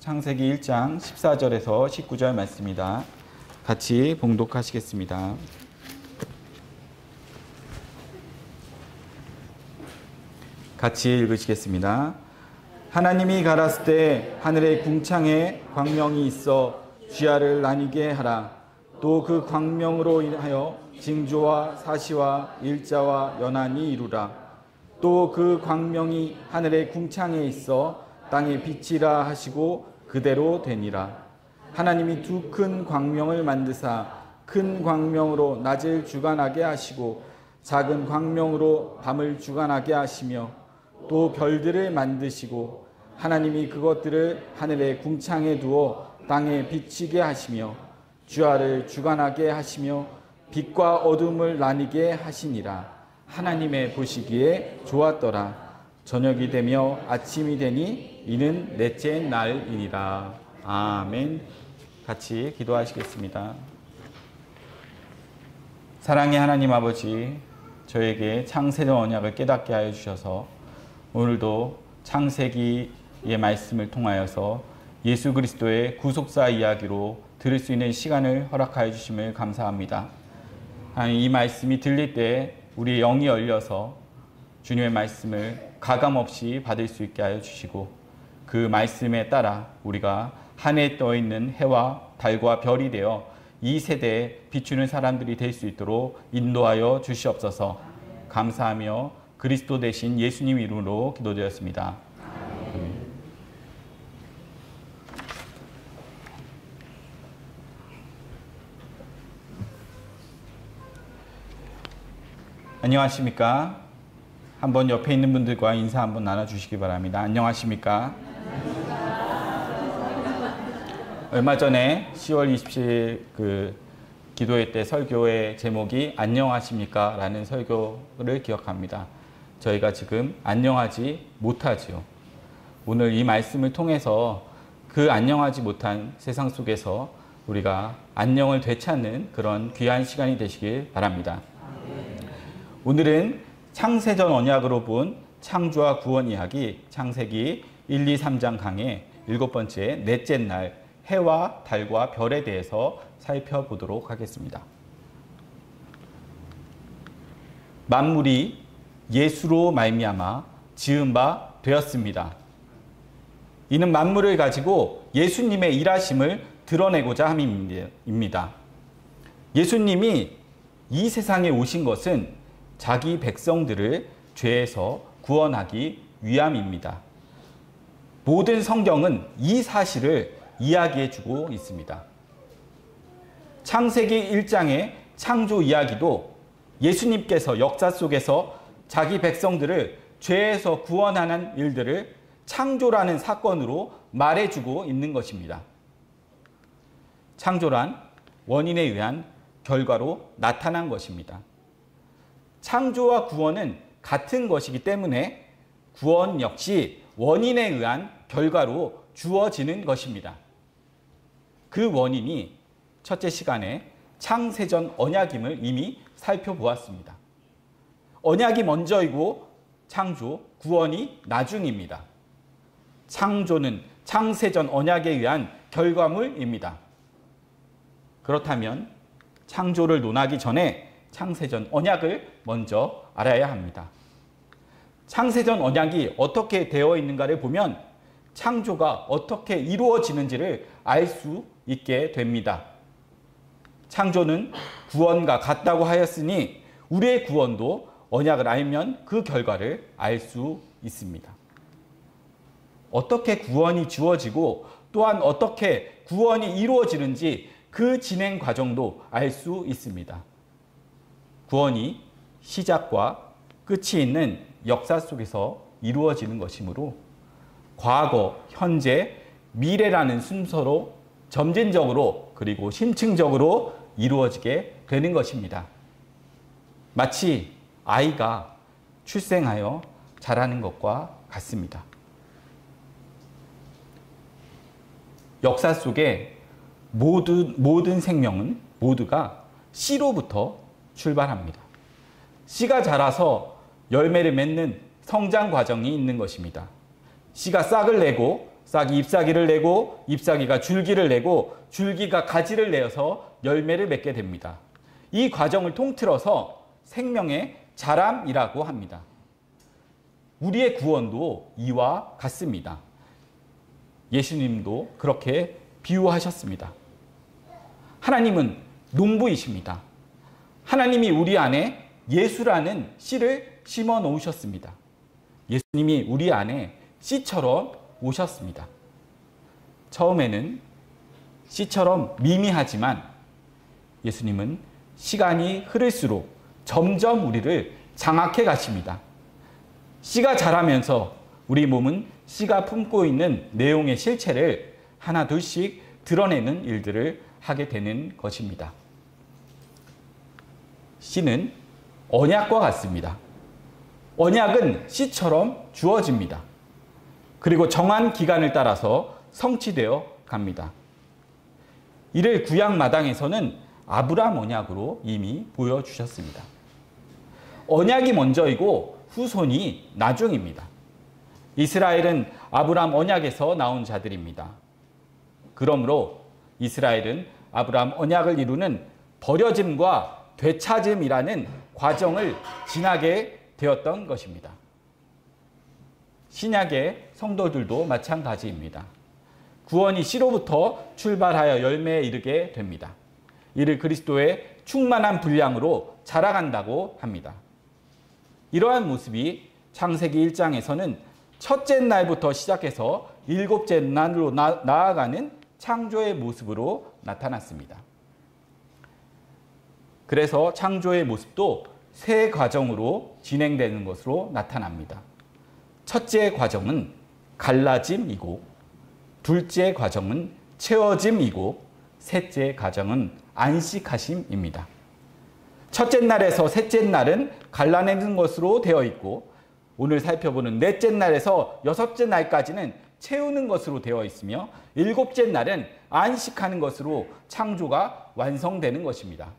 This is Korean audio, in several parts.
창세기 1장 14절에서 19절 말씀입니다. 같이 봉독하시겠습니다. 같이 읽으시겠습니다. 하나님이 가라스 때 하늘의 궁창에 광명이 있어 쥐야를 나뉘게 하라. 또 그 광명으로 인하여 징조와 사시와 일자와 연한이 이루라. 또 그 광명이 하늘의 궁창에 있어 땅에 빛이라 하시고 그대로 되니라. 하나님이 두 큰 광명을 만드사 큰 광명으로 낮을 주관하게 하시고 작은 광명으로 밤을 주관하게 하시며 또 별들을 만드시고 하나님이 그것들을 하늘의 궁창에 두어 땅에 비치게 하시며 주야를 주관하게 하시며 빛과 어둠을 나뉘게 하시니라. 하나님의 보시기에 좋았더라. 저녁이 되며 아침이 되니 이는 넷째 날이니라. 아멘. 같이 기도하시겠습니다. 사랑의 하나님 아버지, 저에게 창세전 언약을 깨닫게 하여 주셔서 오늘도 창세기의 말씀을 통하여서 예수 그리스도의 구속사 이야기로 들을 수 있는 시간을 허락하여 주심을 감사합니다. 이 말씀이 들릴 때 우리의 영이 열려서 주님의 말씀을 가감없이 받을 수 있게 하여 주시고 그 말씀에 따라 우리가 하늘에 떠 있는 해와 달과 별이 되어 이 세대에 비추는 사람들이 될 수 있도록 인도하여 주시옵소서. 감사하며 그리스도 되신 예수님 이름으로 기도드렸습니다. 안녕하십니까? 한번 옆에 있는 분들과 인사 한번 나눠주시기 바랍니다. 안녕하십니까? 얼마 전에 10월 27일 기도회 때 설교의 제목이 안녕하십니까? 라는 설교를 기억합니다. 저희가 지금 안녕하지 못하지요. 오늘 이 말씀을 통해서 그 안녕하지 못한 세상 속에서 우리가 안녕을 되찾는 그런 귀한 시간이 되시길 바랍니다. 오늘은 창세전 언약으로 본 창조와 구원 이야기 창세기 1, 2, 3장 강의 7번째 넷째 날 해와 달과 별에 대해서 살펴보도록 하겠습니다. 만물이 예수로 말미암아 지은 바 되었습니다. 이는 만물을 가지고 예수님의 일하심을 드러내고자 함입니다. 예수님이 이 세상에 오신 것은 자기 백성들을 죄에서 구원하기 위함입니다. 모든 성경은 이 사실을 이야기해주고 있습니다. 창세기 1장의 창조 이야기도 예수님께서 역사 속에서 자기 백성들을 죄에서 구원하는 일들을 창조라는 사건으로 말해주고 있는 것입니다. 창조란 원인에 의한 결과로 나타난 것입니다. 창조와 구원은 같은 것이기 때문에 구원 역시 원인에 의한 결과로 주어지는 것입니다. 그 원인이 첫째 시간에 창세전 언약임을 이미 살펴보았습니다. 언약이 먼저이고 창조, 구원이 나중입니다. 창조는 창세전 언약에 의한 결과물입니다. 그렇다면 창조를 논하기 전에 창세전 언약을 먼저 알아야 합니다. 창세전 언약이 어떻게 되어 있는가를 보면 창조가 어떻게 이루어지는지를 알 수 있게 됩니다. 창조는 구원과 같다고 하였으니 우리의 구원도 언약을 알면 그 결과를 알 수 있습니다. 어떻게 구원이 주어지고 또한 어떻게 구원이 이루어지는지 그 진행 과정도 알 수 있습니다. 구원이 시작과 끝이 있는 역사 속에서 이루어지는 것이므로 과거, 현재, 미래라는 순서로 점진적으로 그리고 심층적으로 이루어지게 되는 것입니다. 마치 아이가 출생하여 자라는 것과 같습니다. 역사 속에 모든 생명은 모두가 씨로부터 출발합니다. 씨가 자라서 열매를 맺는 성장 과정이 있는 것입니다. 씨가 싹을 내고 싹이 잎사귀를 내고 잎사귀가 줄기를 내고 줄기가 가지를 내어서 열매를 맺게 됩니다. 이 과정을 통틀어서 생명의 자람이라고 합니다. 우리의 구원도 이와 같습니다. 예수님도 그렇게 비유하셨습니다. 하나님은 농부이십니다. 하나님이 우리 안에 예수라는 씨를 심어 놓으셨습니다. 예수님이 우리 안에 씨처럼 오셨습니다. 처음에는 씨처럼 미미하지만 예수님은 시간이 흐를수록 점점 우리를 장악해 가십니다. 씨가 자라면서 우리 몸은 씨가 품고 있는 내용의 실체를 하나 둘씩 드러내는 일들을 하게 되는 것입니다. 씨는 언약과 같습니다. 언약은 씨처럼 주어집니다. 그리고 정한 기간을 따라서 성취되어 갑니다. 이를 구약 마당에서는 아브라함 언약으로 이미 보여주셨습니다. 언약이 먼저이고 후손이 나중입니다. 이스라엘은 아브라함 언약에서 나온 자들입니다. 그러므로 이스라엘은 아브라함 언약을 이루는 버려짐과 되찾음이라는 과정을 지나게 되었던 것입니다. 신약의 성도들도 마찬가지입니다. 구원이 씨로부터 출발하여 열매에 이르게 됩니다. 이를 그리스도의 충만한 분량으로 자라간다고 합니다. 이러한 모습이 창세기 1장에서는 첫째 날부터 시작해서 일곱째 날로 나아가는 창조의 모습으로 나타났습니다. 그래서 창조의 모습도 세 과정으로 진행되는 것으로 나타납니다. 첫째 과정은 갈라짐이고, 둘째 과정은 채워짐이고, 셋째 과정은 안식하심입니다. 첫째 날에서 셋째 날은 갈라내는 것으로 되어 있고, 오늘 살펴보는 넷째 날에서 여섯째 날까지는 채우는 것으로 되어 있으며, 일곱째 날은 안식하는 것으로 창조가 완성되는 것입니다.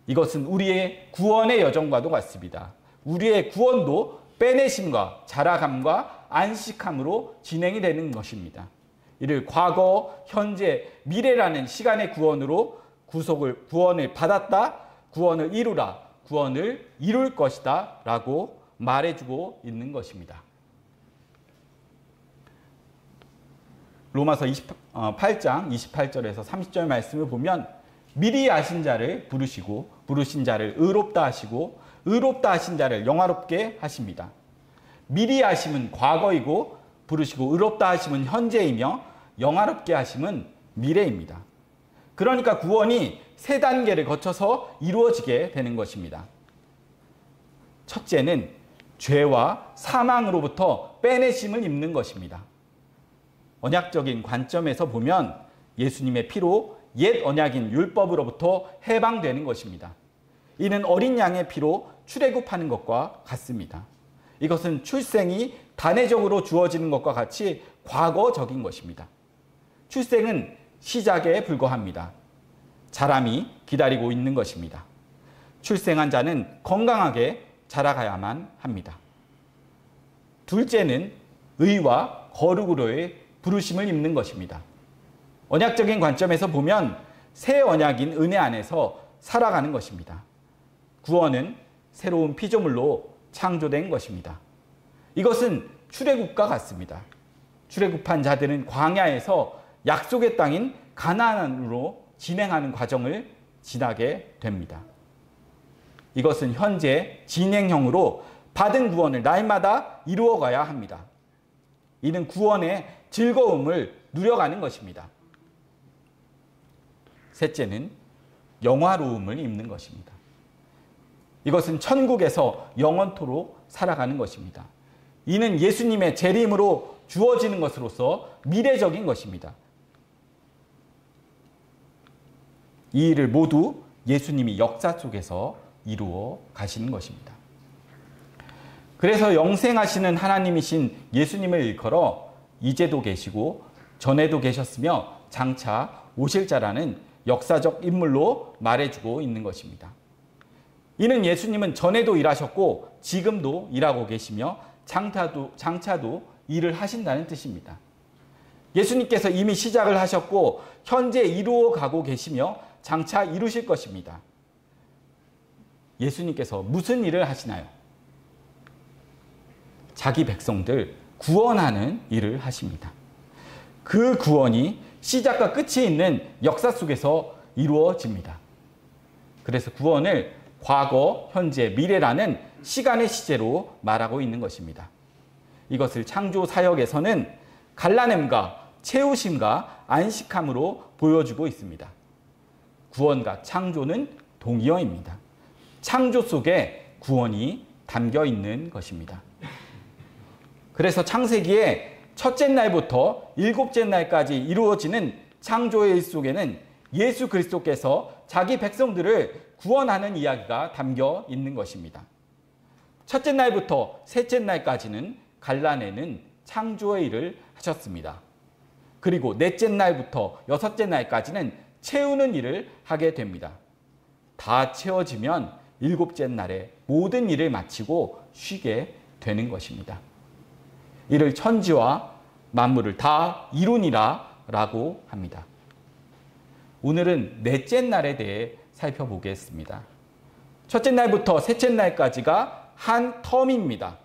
이것은 우리의 구원의 여정과도 같습니다. 우리의 구원도 빼내심과 자라감과 안식함으로 진행이 되는 것입니다. 이를 과거, 현재, 미래라는 시간의 구원으로 구원을 받았다, 구원을 이루라, 구원을 이룰 것이다 라고 말해주고 있는 것입니다. 로마서 8장 28절에서 30절 말씀을 보면 미리 아신 자를 부르시고 부르신 자를 의롭다 하시고 의롭다 하신 자를 영화롭게 하십니다. 미리 아심은 과거이고 부르시고 의롭다 하심은 현재이며 영화롭게 하심은 미래입니다. 그러니까 구원이 세 단계를 거쳐서 이루어지게 되는 것입니다. 첫째는 죄와 사망으로부터 빼내심을 입는 것입니다. 언약적인 관점에서 보면 예수님의 피로 옛 언약인 율법으로부터 해방되는 것입니다. 이는 어린 양의 피로 출애굽하는 것과 같습니다. 이것은 출생이 단회적으로 주어지는 것과 같이 과거적인 것입니다. 출생은 시작에 불과합니다. 자람이 기다리고 있는 것입니다. 출생한 자는 건강하게 자라가야만 합니다. 둘째는 의와 거룩으로의 부르심을 입는 것입니다. 언약적인 관점에서 보면 새 언약인 은혜 안에서 살아가는 것입니다. 구원은 새로운 피조물로 창조된 것입니다. 이것은 출애굽과 같습니다. 출애굽한 자들은 광야에서 약속의 땅인 가나안으로 진행하는 과정을 지나게 됩니다. 이것은 현재 진행형으로 받은 구원을 날마다 이루어가야 합니다. 이는 구원의 즐거움을 누려가는 것입니다. 셋째는 영화로움을 입는 것입니다. 이것은 천국에서 영원토록 살아가는 것입니다. 이는 예수님의 재림으로 주어지는 것으로서 미래적인 것입니다. 이 일을 모두 예수님이 역사 속에서 이루어 가시는 것입니다. 그래서 영생하시는 하나님이신 예수님을 일컬어 이제도 계시고 전에도 계셨으며 장차 오실 자라는 역사적 인물로 말해주고 있는 것입니다. 이는 예수님은 전에도 일하셨고 지금도 일하고 계시며 장차도 일을 하신다는 뜻입니다. 예수님께서 이미 시작을 하셨고 현재 이루어 가고 계시며 장차 이루실 것입니다. 예수님께서 무슨 일을 하시나요? 자기 백성들 구원하는 일을 하십니다. 그 구원이 시작과 끝이 있는 역사 속에서 이루어집니다. 그래서 구원을 과거, 현재, 미래라는 시간의 시제로 말하고 있는 것입니다. 이것을 창조 사역에서는 갈라냄과 채우심과 안식함으로 보여주고 있습니다. 구원과 창조는 동의어입니다. 창조 속에 구원이 담겨 있는 것입니다. 그래서 창세기의 첫째 날부터 일곱째 날까지 이루어지는 창조의 일 속에는 예수 그리스도께서 자기 백성들을 구원하는 이야기가 담겨 있는 것입니다. 첫째 날부터 셋째 날까지는 갈라내는 창조의 일을 하셨습니다. 그리고 넷째 날부터 여섯째 날까지는 채우는 일을 하게 됩니다. 다 채워지면 일곱째 날에 모든 일을 마치고 쉬게 되는 것입니다. 이를 천지와 만물을 다 이루니라 라고 합니다. 오늘은 넷째 날에 대해 살펴보겠습니다. 첫째 날부터 셋째 날까지가 한 텀입니다.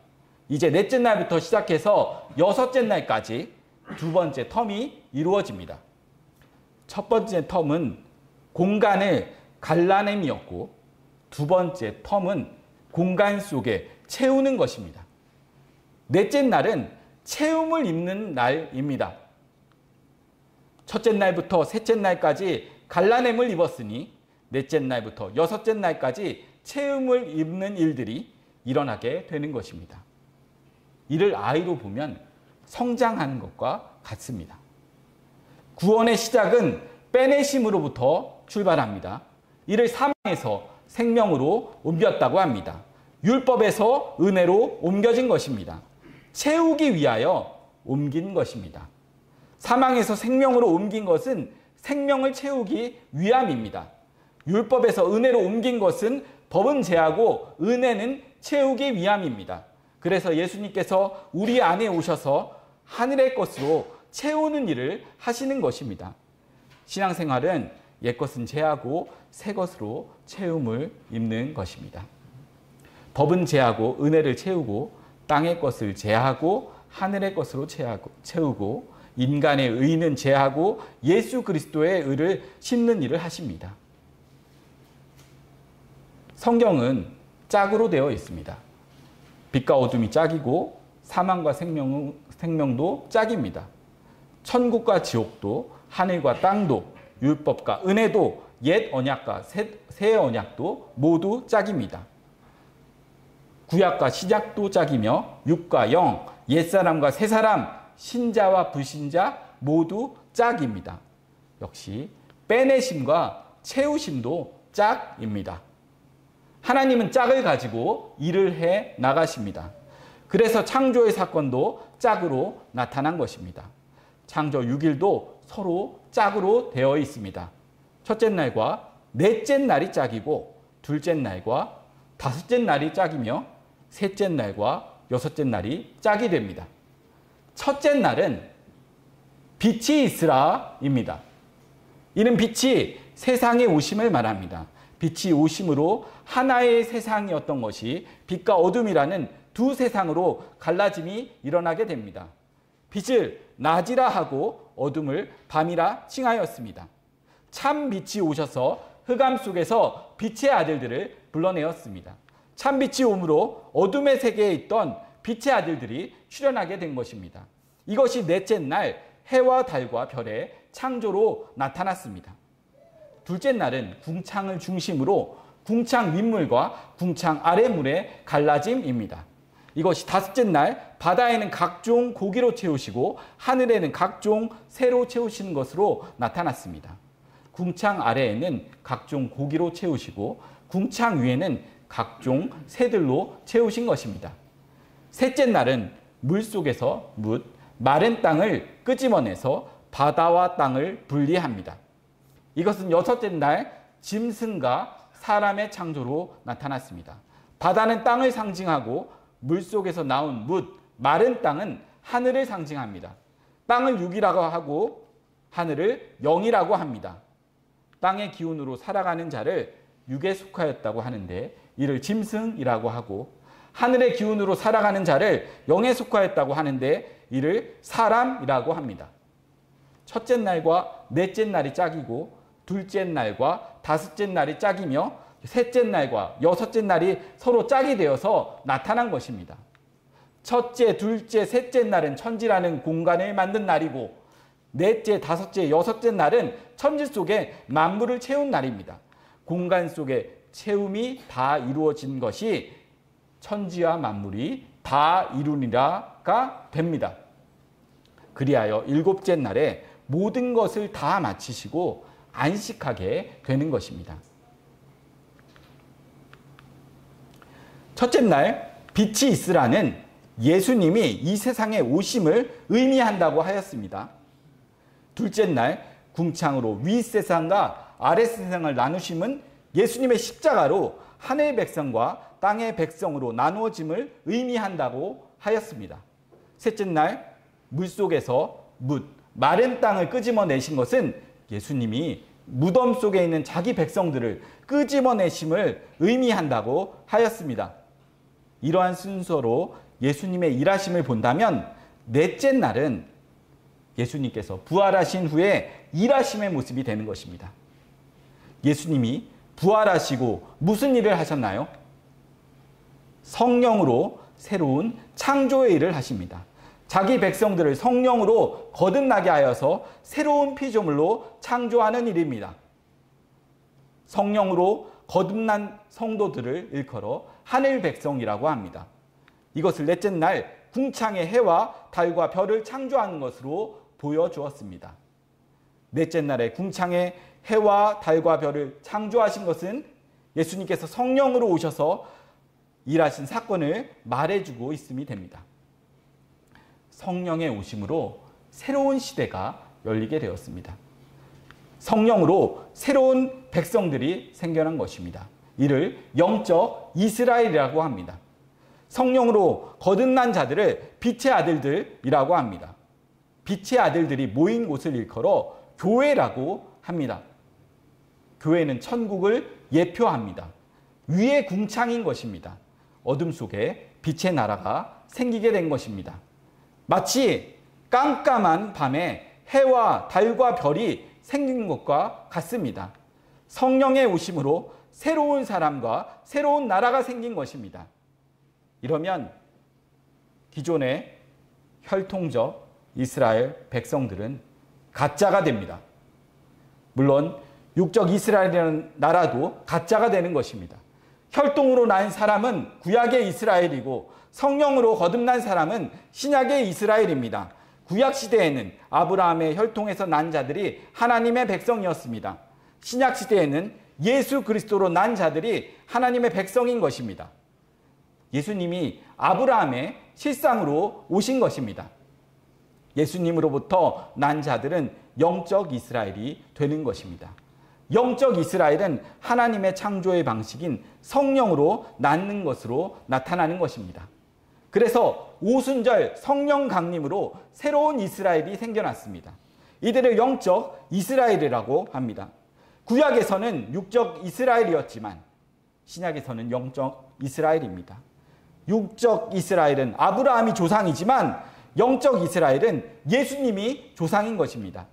이제 넷째 날부터 시작해서 여섯째 날까지 두 번째 텀이 이루어집니다. 첫 번째 텀은 공간을 갈라냄이었고 두 번째 텀은 공간 속에 채우는 것입니다. 넷째 날은 채움을 입는 날입니다. 첫째 날부터 셋째 날까지 갈라냄을 입었으니 넷째 날부터 여섯째 날까지 채움을 입는 일들이 일어나게 되는 것입니다. 이를 아이로 보면 성장하는 것과 같습니다. 구원의 시작은 빼내심으로부터 출발합니다. 이를 사망에서 생명으로 옮겼다고 합니다. 율법에서 은혜로 옮겨진 것입니다. 채우기 위하여 옮긴 것입니다. 사망에서 생명으로 옮긴 것은 생명을 채우기 위함입니다. 율법에서 은혜로 옮긴 것은 법은 제하고 은혜는 채우기 위함입니다. 그래서 예수님께서 우리 안에 오셔서 하늘의 것으로 채우는 일을 하시는 것입니다. 신앙생활은 옛것은 제하고 새 것으로 채움을 입는 것입니다. 법은 제하고 은혜를 채우고 땅의 것을 제하고 하늘의 것으로 채우고 인간의 의는 제하고 예수 그리스도의 의를 심는 일을 하십니다. 성경은 짝으로 되어 있습니다. 빛과 어둠이 짝이고 사망과 생명도 짝입니다. 천국과 지옥도 하늘과 땅도 율법과 은혜도 옛 언약과 새 언약도 모두 짝입니다. 구약과 신약도 짝이며 육과 영, 옛사람과 새사람, 신자와 불신자 모두 짝입니다. 역시 빼내심과 채우심도 짝입니다. 하나님은 짝을 가지고 일을 해 나가십니다. 그래서 창조의 사건도 짝으로 나타난 것입니다. 창조 6일도 서로 짝으로 되어 있습니다. 첫째 날과 넷째 날이 짝이고 둘째 날과 다섯째 날이 짝이며 셋째 날과 여섯째 날이 짝이 됩니다. 첫째 날은 빛이 있으라입니다. 이는 빛이 세상에 오심을 말합니다. 빛이 오심으로 하나의 세상이었던 것이 빛과 어둠이라는 두 세상으로 갈라짐이 일어나게 됩니다. 빛을 낮이라 하고 어둠을 밤이라 칭하였습니다. 참 빛이 오셔서 흑암 속에서 빛의 아들들을 불러내었습니다. 참 빛이 오므로 어둠의 세계에 있던 빛의 아들들이 출현하게 된 것입니다. 이것이 넷째 날 해와 달과 별의 창조로 나타났습니다. 둘째 날은 궁창을 중심으로 궁창 윗물과 궁창 아랫물의 갈라짐입니다. 이것이 다섯째 날 바다에는 각종 고기로 채우시고 하늘에는 각종 새로 채우시는 것으로 나타났습니다. 궁창 아래에는 각종 고기로 채우시고 궁창 위에는 각종 새들로 채우신 것입니다. 셋째 날은 물속에서 마른 땅을 끄집어내서 바다와 땅을 분리합니다. 이것은 여섯째 날 짐승과 사람의 창조로 나타났습니다. 바다는 땅을 상징하고 물속에서 나온 마른 땅은 하늘을 상징합니다. 땅을 육이라고 하고 하늘을 영이라고 합니다. 땅의 기운으로 살아가는 자를 육에 속하였다고 하는데 이를 짐승이라고 하고, 하늘의 기운으로 살아가는 자를 영에 속하였다고 하는데 이를 사람이라고 합니다. 첫째 날과 넷째 날이 짝이고, 둘째 날과 다섯째 날이 짝이며, 셋째 날과 여섯째 날이 서로 짝이 되어서 나타난 것입니다. 첫째, 둘째, 셋째 날은 천지라는 공간을 만든 날이고, 넷째, 다섯째, 여섯째 날은 천지 속에 만물을 채운 날입니다. 공간 속에 채움이 다 이루어진 것이 천지와 만물이 다 이루니라가 됩니다. 그리하여 일곱째 날에 모든 것을 다 마치시고 안식하게 되는 것입니다. 첫째 날 빛이 있으라는 예수님이 이 세상에 오심을 의미한다고 하였습니다. 둘째 날 궁창으로 윗세상과 아랫세상을 나누심은 예수님의 십자가로 하늘의 백성과 땅의 백성으로 나누어짐을 의미한다고 하였습니다. 셋째 날 물속에서 마른 땅을 끄집어내신 것은 예수님이 무덤 속에 있는 자기 백성들을 끄집어내심을 의미한다고 하였습니다. 이러한 순서로 예수님의 일하심을 본다면 넷째 날은 예수님께서 부활하신 후에 일하심의 모습이 되는 것입니다. 예수님이 부활하시고 무슨 일을 하셨나요? 성령으로 새로운 창조의 일을 하십니다. 자기 백성들을 성령으로 거듭나게 하여서 새로운 피조물로 창조하는 일입니다. 성령으로 거듭난 성도들을 일컬어 하늘 백성이라고 합니다. 이것을 넷째 날 궁창의 해와 달과 별을 창조하는 것으로 보여주었습니다. 넷째 날에 궁창의 해와 달과 별을 창조하신 것은 예수님께서 성령으로 오셔서 일하신 사건을 말해주고 있음이 됩니다. 성령의 오심으로 새로운 시대가 열리게 되었습니다. 성령으로 새로운 백성들이 생겨난 것입니다. 이를 영적 이스라엘이라고 합니다. 성령으로 거듭난 자들을 빛의 아들들이라고 합니다. 빛의 아들들이 모인 곳을 일컬어 교회라고 합니다. 교회는 천국을 예표합니다. 위의 궁창인 것입니다. 어둠 속에 빛의 나라가 생기게 된 것입니다. 마치 깜깜한 밤에 해와 달과 별이 생긴 것과 같습니다. 성령의 오심으로 새로운 사람과 새로운 나라가 생긴 것입니다. 이러면 기존의 혈통적 이스라엘 백성들은 가짜가 됩니다. 물론 육적 이스라엘이라는 나라도 가짜가 되는 것입니다. 혈통으로 난 사람은 구약의 이스라엘이고 성령으로 거듭난 사람은 신약의 이스라엘입니다. 구약 시대에는 아브라함의 혈통에서 난 자들이 하나님의 백성이었습니다. 신약 시대에는 예수 그리스도로 난 자들이 하나님의 백성인 것입니다. 예수님이 아브라함의 실상으로 오신 것입니다. 예수님으로부터 난 자들은 영적 이스라엘이 되는 것입니다. 영적 이스라엘은 하나님의 창조의 방식인 성령으로 낳는 것으로 나타나는 것입니다. 그래서 오순절 성령 강림으로 새로운 이스라엘이 생겨났습니다. 이들을 영적 이스라엘이라고 합니다. 구약에서는 육적 이스라엘이었지만 신약에서는 영적 이스라엘입니다. 육적 이스라엘은 아브라함이 조상이지만 영적 이스라엘은 예수님이 조상인 것입니다.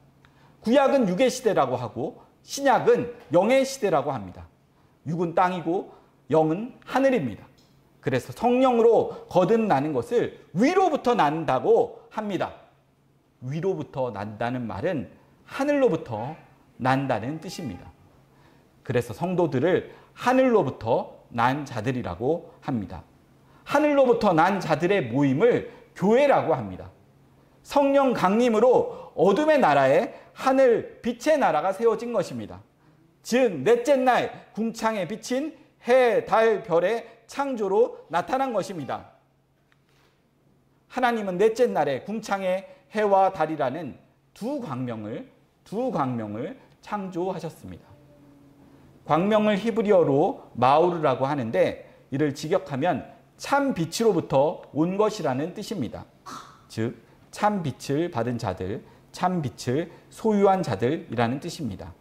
구약은 육의 시대라고 하고 신약은 영의 시대라고 합니다. 육은 땅이고 영은 하늘입니다. 그래서 성령으로 거듭나는 것을 위로부터 난다고 합니다. 위로부터 난다는 말은 하늘로부터 난다는 뜻입니다. 그래서 성도들을 하늘로부터 난 자들이라고 합니다. 하늘로부터 난 자들의 모임을 교회라고 합니다. 성령 강림으로 어둠의 나라에 하늘 빛의 나라가 세워진 것입니다. 즉 넷째 날 궁창에 비친 해, 달, 별의 창조로 나타난 것입니다. 하나님은 넷째 날에 궁창의 해와 달이라는 두 광명을 창조하셨습니다. 광명을 히브리어로 마우르라고 하는데 이를 직역하면 참 빛으로부터 온 것이라는 뜻입니다. 즉 참 빛을 받은 자들, 참 빛을 소유한 자들이라는 뜻입니다.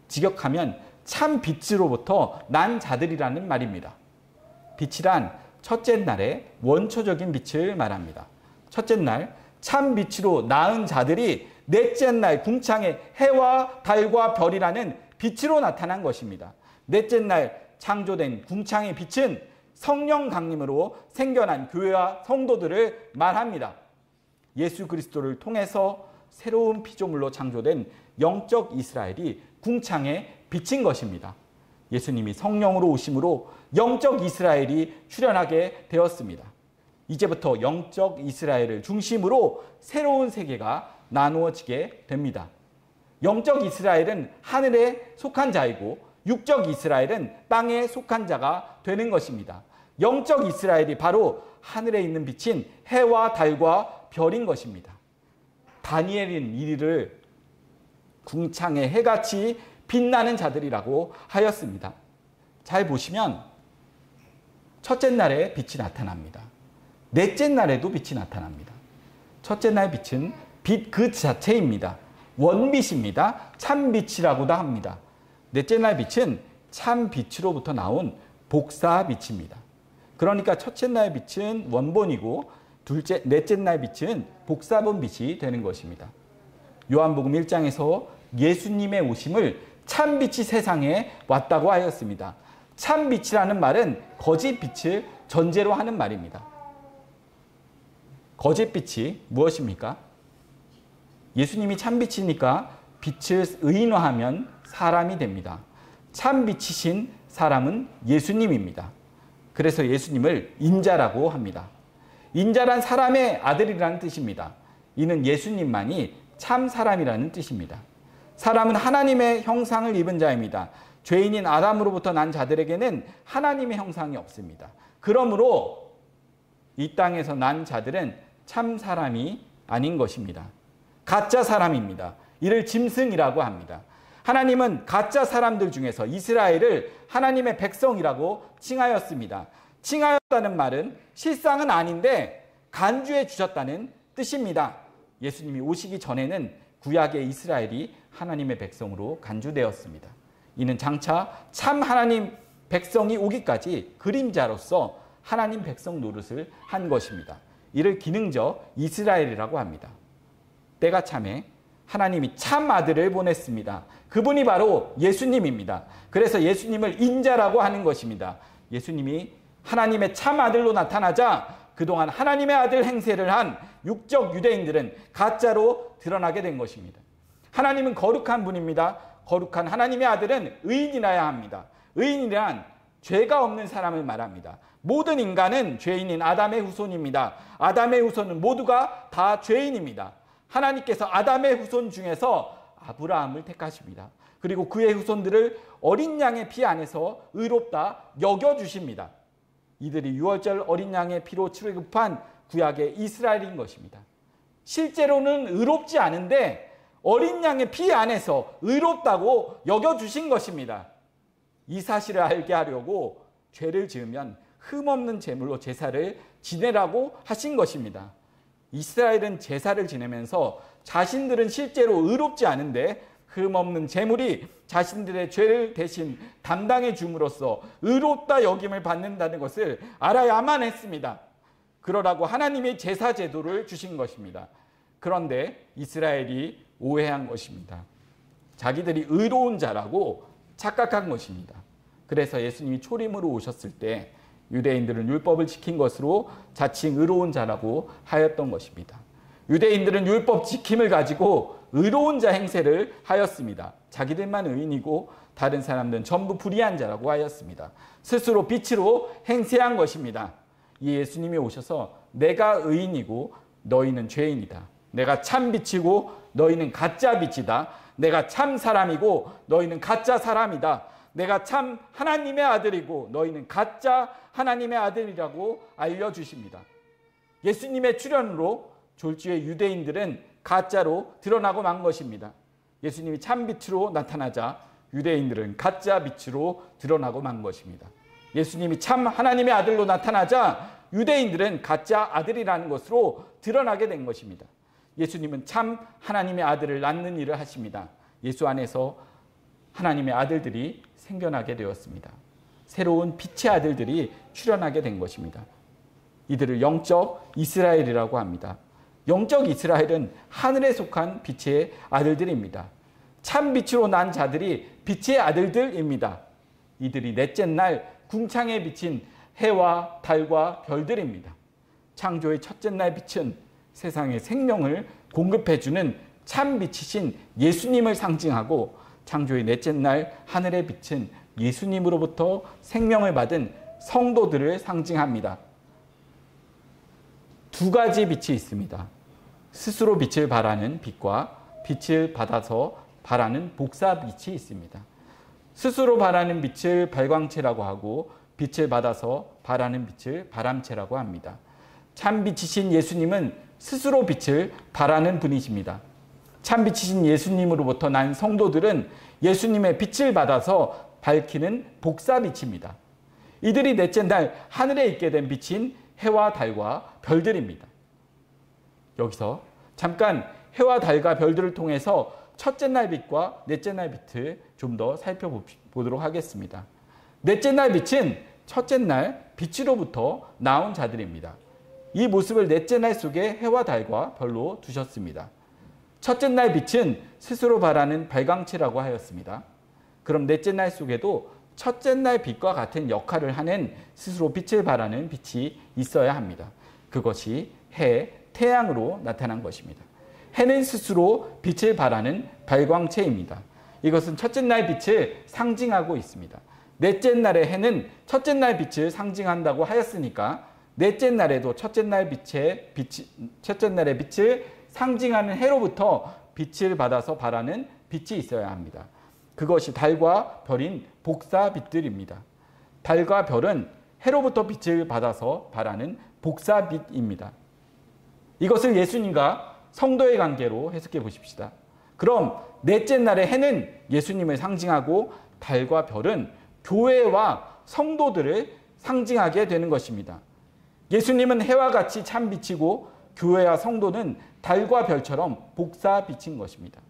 직역하면 참 빛으로부터 난 자들이라는 말입니다. 빛이란 첫째 날의 원초적인 빛을 말합니다. 첫째 날 참 빛으로 낳은 자들이 넷째 날 궁창의 해와 달과 별이라는 빛으로 나타난 것입니다. 넷째 날 창조된 궁창의 빛은 성령 강림으로 생겨난 교회와 성도들을 말합니다. 예수 그리스도를 통해서 새로운 피조물로 창조된 영적 이스라엘이 궁창에 비친 것입니다. 예수님이 성령으로 오심으로 영적 이스라엘이 출현하게 되었습니다. 이제부터 영적 이스라엘을 중심으로 새로운 세계가 나누어지게 됩니다. 영적 이스라엘은 하늘에 속한 자이고 육적 이스라엘은 땅에 속한 자가 되는 것입니다. 영적 이스라엘이 바로 하늘에 있는 빛인 해와 달과 별인 것입니다. 다니엘은 이를 궁창의 해같이 빛나는 자들이라고 하였습니다. 잘 보시면 첫째 날에 빛이 나타납니다. 넷째 날에도 빛이 나타납니다. 첫째 날 빛은 빛 그 자체입니다. 원빛입니다. 참빛이라고도 합니다. 넷째 날 빛은 참빛으로부터 나온 복사빛입니다. 그러니까 첫째 날 빛은 원본이고 넷째 날 빛은 복사본 빛이 되는 것입니다. 요한복음 1장에서 예수님의 오심을 참빛이 세상에 왔다고 하였습니다. 참빛이라는 말은 거짓빛을 전제로 하는 말입니다. 거짓빛이 무엇입니까? 예수님이 참빛이니까 빛을 의인화하면 사람이 됩니다. 참빛이신 사람은 예수님입니다. 그래서 예수님을 인자라고 합니다. 인자란 사람의 아들이라는 뜻입니다. 이는 예수님만이 참 사람이라는 뜻입니다. 사람은 하나님의 형상을 입은 자입니다. 죄인인 아담으로부터 난 자들에게는 하나님의 형상이 없습니다. 그러므로 이 땅에서 난 자들은 참 사람이 아닌 것입니다. 가짜 사람입니다. 이를 짐승이라고 합니다. 하나님은 가짜 사람들 중에서 이스라엘을 하나님의 백성이라고 칭하였습니다. 칭하였다는 말은 실상은 아닌데 간주해 주셨다는 뜻입니다. 예수님이 오시기 전에는 구약의 이스라엘이 하나님의 백성으로 간주되었습니다. 이는 장차 참 하나님 백성이 오기까지 그림자로서 하나님 백성 노릇을 한 것입니다. 이를 기능적 이스라엘이라고 합니다. 때가 참에 하나님이 참 아들을 보냈습니다. 그분이 바로 예수님입니다. 그래서 예수님을 인자라고 하는 것입니다. 예수님이 하나님의 참 아들로 나타나자 그동안 하나님의 아들 행세를 한 육적 유대인들은 가짜로 드러나게 된 것입니다. 하나님은 거룩한 분입니다. 거룩한 하나님의 아들은 의인이라야 합니다. 의인이란 죄가 없는 사람을 말합니다. 모든 인간은 죄인인 아담의 후손입니다. 아담의 후손은 모두가 다 죄인입니다. 하나님께서 아담의 후손 중에서 아브라함을 택하십니다. 그리고 그의 후손들을 어린 양의 피 안에서 의롭다 여겨주십니다. 이들이 유월절 어린 양의 피로 출애굽한 구약의 이스라엘인 것입니다. 실제로는 의롭지 않은데 어린 양의 피 안에서 의롭다고 여겨주신 것입니다. 이 사실을 알게 하려고 죄를 지으면 흠없는 제물로 제사를 지내라고 하신 것입니다. 이스라엘은 제사를 지내면서 자신들은 실제로 의롭지 않은데 흠없는 제물이 자신들의 죄를 대신 담당해 줌으로써 의롭다 여김을 받는다는 것을 알아야만 했습니다. 그러라고 하나님의 제사 제도를 주신 것입니다. 그런데 이스라엘이 오해한 것입니다. 자기들이 의로운 자라고 착각한 것입니다. 그래서 예수님이 초림으로 오셨을 때 유대인들은 율법을 지킨 것으로 자칭 의로운 자라고 하였던 것입니다. 유대인들은 율법 지킴을 가지고 의로운 자 행세를 하였습니다. 자기들만 의인이고 다른 사람들은 전부 불의한 자라고 하였습니다. 스스로 빛으로 행세한 것입니다. 이 예수님이 오셔서 내가 의인이고 너희는 죄인이다. 내가 참 빛이고 너희는 가짜 빛이다. 내가 참 사람이고 너희는 가짜 사람이다. 내가 참 하나님의 아들이고 너희는 가짜 하나님의 아들이라고 알려주십니다. 예수님의 출현으로 졸지의 유대인들은 가짜로 드러나고 만 것입니다. 예수님이 참빛으로 나타나자 유대인들은 가짜 빛으로 드러나고 만 것입니다. 예수님이 참 하나님의 아들로 나타나자 유대인들은 가짜 아들이라는 것으로 드러나게 된 것입니다. 예수님은 참 하나님의 아들을 낳는 일을 하십니다. 예수 안에서 하나님의 아들들이 생겨나게 되었습니다. 새로운 빛의 아들들이 출현하게 된 것입니다. 이들을 영적 이스라엘이라고 합니다. 영적 이스라엘은 하늘에 속한 빛의 아들들입니다. 참 빛으로 난 자들이 빛의 아들들입니다. 이들이 넷째 날 궁창에 비친 해와 달과 별들입니다. 창조의 첫째 날 빛은 세상에 생명을 공급해주는 참 빛이신 예수님을 상징하고, 창조의 넷째 날 하늘의 빛은 예수님으로부터 생명을 받은 성도들을 상징합니다. 두 가지 빛이 있습니다. 스스로 빛을 발하는 빛과 빛을 받아서 발하는 복사빛이 있습니다. 스스로 발하는 빛을 발광체라고 하고, 빛을 받아서 발하는 빛을 바람체라고 합니다. 참빛이신 예수님은 스스로 빛을 발하는 분이십니다. 참빛이신 예수님으로부터 난 성도들은 예수님의 빛을 받아서 밝히는 복사빛입니다. 이들이 넷째 날 하늘에 있게 된 빛인 해와 달과 별들입니다. 여기서 잠깐 해와 달과 별들을 통해서 첫째 날 빛과 넷째 날 빛을 좀 더 살펴보도록 하겠습니다. 넷째 날 빛은 첫째 날 빛으로부터 나온 자들입니다. 이 모습을 넷째 날 속에 해와 달과 별로 두셨습니다. 첫째 날 빛은 스스로 발하는 발광체라고 하였습니다. 그럼 넷째 날 속에도 첫째 날 빛과 같은 역할을 하는 스스로 빛을 발하는 빛이 있어야 합니다. 그것이 해, 태양으로 나타난 것입니다. 해는 스스로 빛을 발하는 발광체입니다. 이것은 첫째 날 빛을 상징하고 있습니다. 넷째 날의 해는 첫째 날 빛을 상징한다고 하였으니까 넷째 날에도 첫째 날의 빛을 상징하는 해로부터 빛을 받아서 발하는 빛이 있어야 합니다. 그것이 달과 별인 복사빛들입니다. 달과 별은 해로부터 빛을 받아서 발하는 복사빛입니다. 이것을 예수님과 성도의 관계로 해석해 보십시다. 그럼 넷째 날의 해는 예수님을 상징하고, 달과 별은 교회와 성도들을 상징하게 되는 것입니다. 예수님은 해와 같이 참 빛이고, 교회와 성도는 달과 별처럼 복사빛인 것입니다.